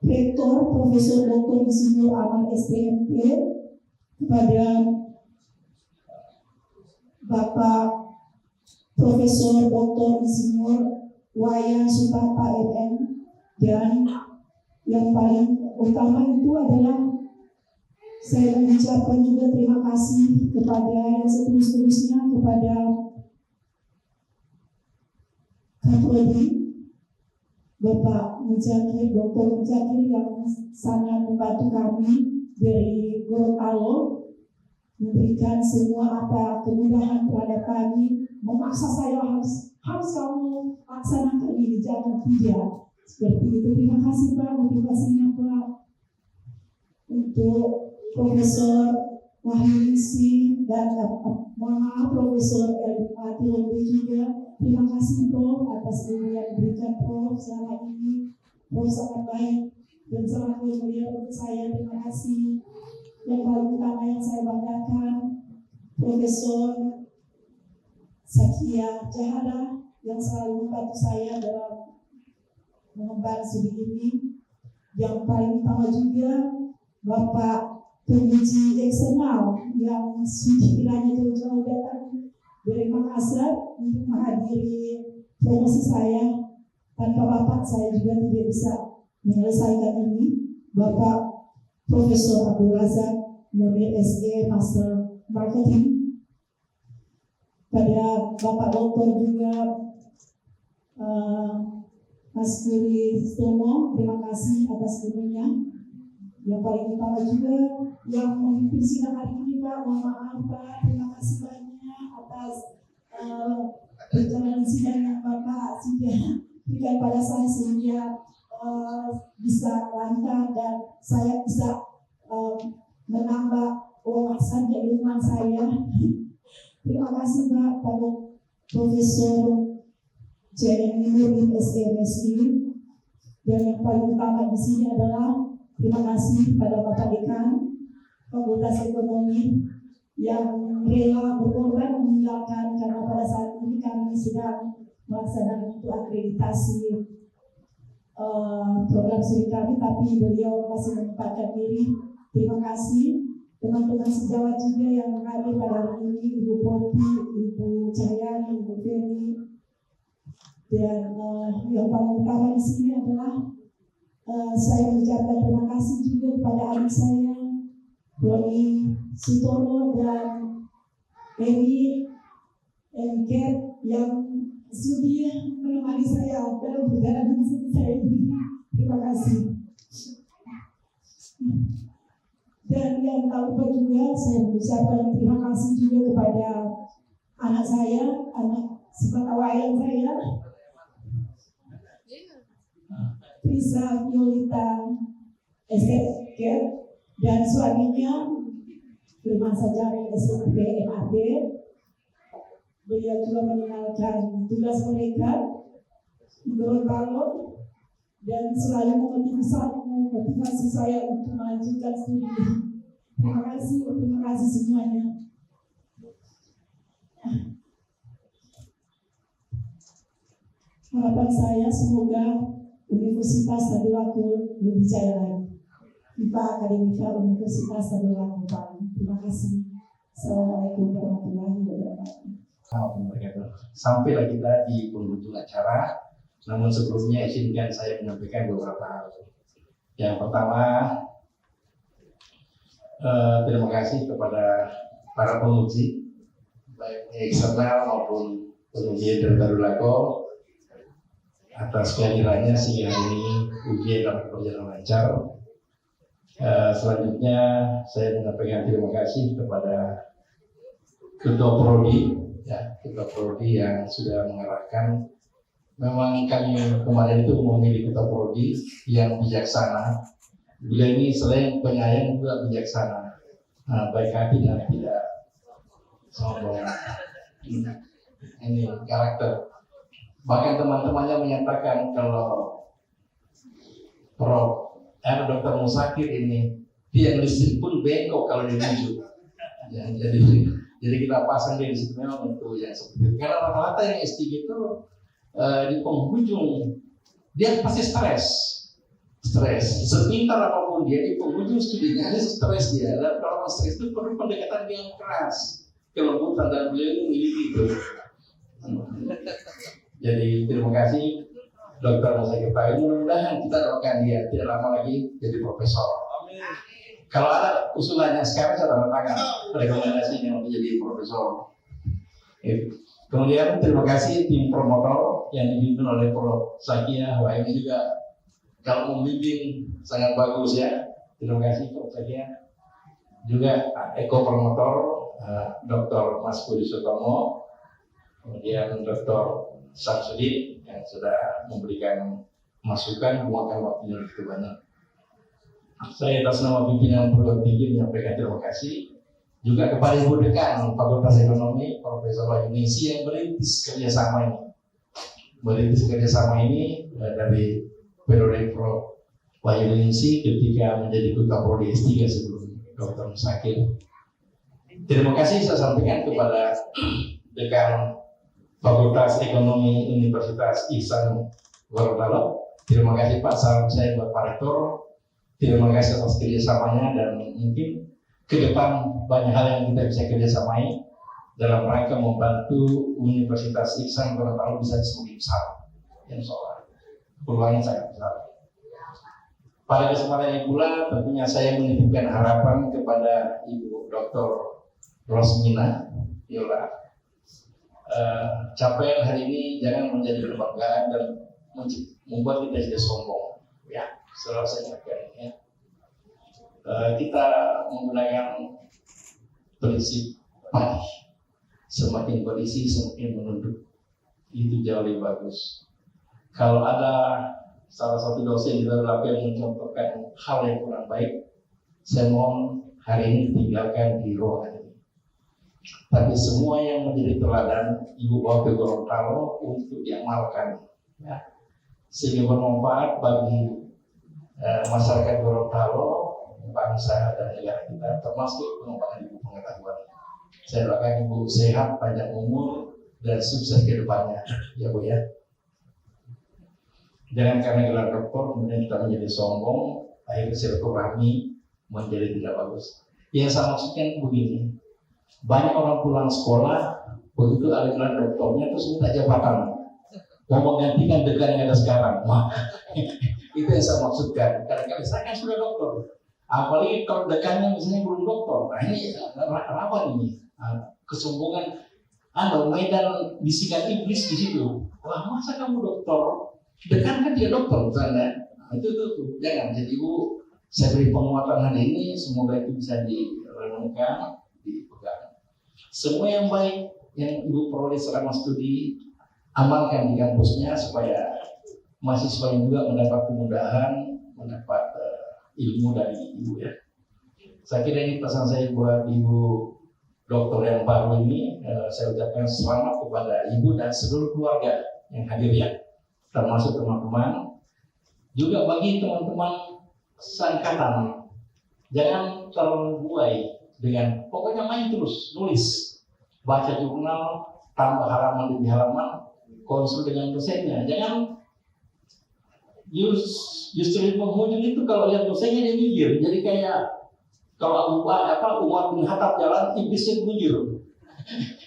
Rektor Profesor Dr. Insinyur Aman STMP, kepada Bapak Profesor Dr. Insinyur Wayan Sutarta MM, dan yang paling utama itu adalah saya mengucapkan juga terima kasih kepada yang seterus-terusnya kepada Kapolri Bapak Mujahid, Dr. Mujahid yang sangat membantu kami dari Gorontalo, memberikan semua kemudahan terhadap kami, memaksa saya harus kamu laksanakan ini, jangan tidak. Seperti itu. Terima kasih Pak, motivasinya Pak. Untuk Profesor Wahyuningsi dan mohon maaf Profesor Elmati juga. Terima kasih Prof atas ilmu yang diberikan Prof selama ini. Prof sangat baik dan sangat mulia untuk saya. Terima kasih. Yang paling utama yang saya banggakan, Profesor Sakia Jahara yang selalu membantu saya dalam mengemban studi ini. Yang paling utama juga Bapak penguji eksternal yang sudah kiranya jauh-jauh datang dari Makassar untuk menghadiri promosi saya. Tanpa Bapak saya juga tidak bisa menyelesaikan ini. Bapak Profesor Abdul Razak Munir SE Master Marketing, pada Bapak Doktor juga Mas Kuri Stomo, terima kasih atas ilmunya. Yang paling utama juga yang memimpin sidang hari ini Pak, mohon maaf Pak, terima kasih banyak atas perjalanan sidang yang Bapak sudah berikan pada saya sehingga bisa lancar dan saya bisa menambah wawasan dan ilmu saya. Terima kasih Pak pada Profesor J.M. Nurdin SMSI, dan yang paling utama di sini adalah terima kasih pada Bapak Dekan Fakultas Ekonomi yang rela berkorban meninggalkan, karena pada saat ini kami sedang melaksanakan untuk akreditasi program studi kami, tapi beliau masih menyempatkan diri. Terima kasih teman-teman sejawat juga yang hadir pada hari ini, Ibu Popi, Ibu Cahyani, Ibu Feni, dan yang paling utama di sini adalah saya mengucapkan terima kasih juga kepada adik saya Roni Sutono dan Eri Enket yang sudi menemani saya dalam perjalanan studi saya ini. Terima kasih. Dan yang tak lupa juga saya mengucapkan terima kasih juga kepada anak saya, anak sifat awayang saya, Risa Yolita Esket, dan suaminya bermasa jaring SMP MAD. Beliau juga meninggalkan tugas mereka di Gorontalo dan selalu memotivasi saya untuk melanjutkan studi. Terima kasih semuanya. Harapan saya semoga Universitas Tadulako lebih jaya lagi. IPA Akademika Universitas Tadulako Bali. Terima kasih. Assalamualaikum warahmatullahi wabarakatuh. Sampailah kita di penghujung acara. Namun sebelumnya izinkan saya menyampaikan beberapa hal. Yang pertama, terima kasih kepada para penguji, baik eksternal maupun penguji dari Tadulako, atas kehadirannya sehingga hari ini ujian dapat berjalan lancar. Selanjutnya saya menyampaikan terima kasih kepada Ketua Prodi, Ketua Prodi yang sudah mengarahkan. Memang kami kemarin itu memilih Ketua Prodi yang bijaksana. Beliau ini selain penyayang juga bijaksana, baik hati dan tidak sombong. Ini karakter. Bahkan teman-temannya menyatakan kalau Dr. Musakir ini tiang listrik pun bengkok kalau dibujuk. Ya, jadi kita pasang dia di situ memang untuk yang seperti itu. Karena rata-rata yang S3 itu di penghujung dia pasti stres. Sepintar apapun dia di penghujung studinya dia stres dia. Dan kalau stres itu perlu pendekatan yang keras, kelembutan, dan beliau itu milih itu. Jadi terima kasih Dr. Musakir Pak. Mudah-mudahan kita doakan dia tidak lama lagi jadi profesor. Amin. Kalau ada usulannya sekarang saya tanda tangan rekomendasinya untuk jadi profesor. Kemudian terima kasih tim promotor yang dipimpin oleh Prof. Sakia. Wah, ini juga kalau membimbing sangat bagus ya. Terima kasih Prof. Sakia. Juga Eko promotor Dr. Mas Budi Sutomo, kemudian Dr. Samsudin yang sudah memberikan masukan, memakan waktunya begitu banyak. Saya atas nama pimpinan perguruan tinggi menyampaikan terima kasih juga kepada Ibu Dekan Fakultas Ekonomi Profesor Wayuningsi yang merintis kerjasama ini. Dari periode Prof. Wayuningsi ketika menjadi Ketua Prodi S3 sebelum Dr. Musakir. Terima kasih saya sampaikan kepada Dekan Fakultas Ekonomi Universitas Ihsan Gorontalo. Terima kasih Pak, salam saya buat Pak Rektor. Terima kasih atas kerjasamanya dan mungkin ke depan banyak hal yang kita bisa kerjasamai dalam rangka membantu Universitas Ihsan Gorontalo bisa semakin besar. Insya Allah peluangnya sangat besar. Pada kesempatan ini pula tentunya saya menitipkan harapan kepada Ibu Dr. Rosmina Yola. Capaian hari ini jangan menjadi kebanggaan dan membuat kita jadi sombong. Ya, selalu saya ingatkan ya. Kita menggunakan prinsip padi. Semakin berisi, semakin menunduk. Itu jauh lebih bagus. Kalau ada salah satu dosen di Tadulako yang mencontohkan hal yang kurang baik, saya mohon hari ini tinggalkan di ruangan ini. Tapi semua yang menjadi teladan Ibu bawa ke Gorontalo untuk diamalkan, ya, sehingga bermanfaat bagi masyarakat Gorontalo, bangsa dan negara kita, termasuk pengembangan ilmu pengetahuan. Saya doakan Ibu sehat, panjang umur, dan sukses ke depannya, ya Bu ya. Jangan karena gelar doktor kemudian kita menjadi sombong, akhirnya silaturahmi menjadi tidak bagus. Yang saya maksudkan begini. Banyak orang pulang sekolah, begitu ada gelar doktornya terus minta jabatan, mau menggantikan dekan yang ada sekarang. Itu yang saya maksudkan. Kadang-kadang saya kan sudah doktor, apalagi kalau dekannya misalnya belum doktor. Nah ini rawan ini kesombongan. Medan bisikan iblis di situ. Wah, masa kamu doktor? Dekan kan dia dokter misalnya. Itu jangan. Jadi Ibu, saya beri penguatan hari ini, semoga itu bisa direnungkan, dipegang. Semua yang baik yang Ibu peroleh selama studi amalkan di kampusnya supaya mahasiswa juga mendapat kemudahan, mendapat ilmu dari Ibu ya. Saya kira ini pesan saya buat Ibu Dokter yang baru ini. Saya ucapkan selamat kepada Ibu dan seluruh keluarga yang hadir ya, termasuk teman-teman. Juga bagi teman-teman seangkatan, jangan terbuai dengan pokoknya main terus, nulis, baca jurnal, tambah halaman demi halaman, konsul dengan dosennya. Jangan justru penghujung itu kalau lihat dosennya dia minggir. Jadi kayak kalau Umar bin Khattab jalan, iblisnya minggir.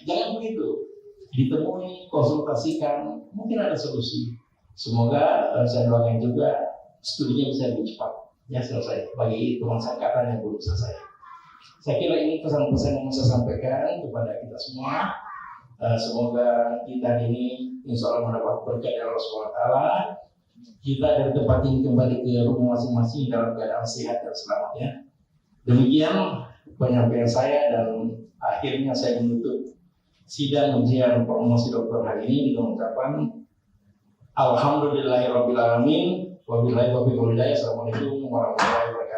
Jangan begitu. Ditemui, konsultasikan, mungkin ada solusi. Semoga saya doakan juga studinya bisa lebih cepat ya selesai bagi teman seangkatan yang belum selesai. Saya kira ini pesan-pesan yang saya sampaikan kepada kita semua. Semoga kita ini insya Allah mendapat berkat dari Allah SWT. Kita dari tempat ini kembali ke rumah masing-masing dalam keadaan sehat dan selamat ya. Demikian penyampaian saya dan akhirnya saya menutup sidang ujian promosi dokter hari ini dengan ucapan Alhamdulillahirrabbilalamin. Wabillahi taufiq wal hidayah. Assalamualaikum warahmatullahi wabarakatuh.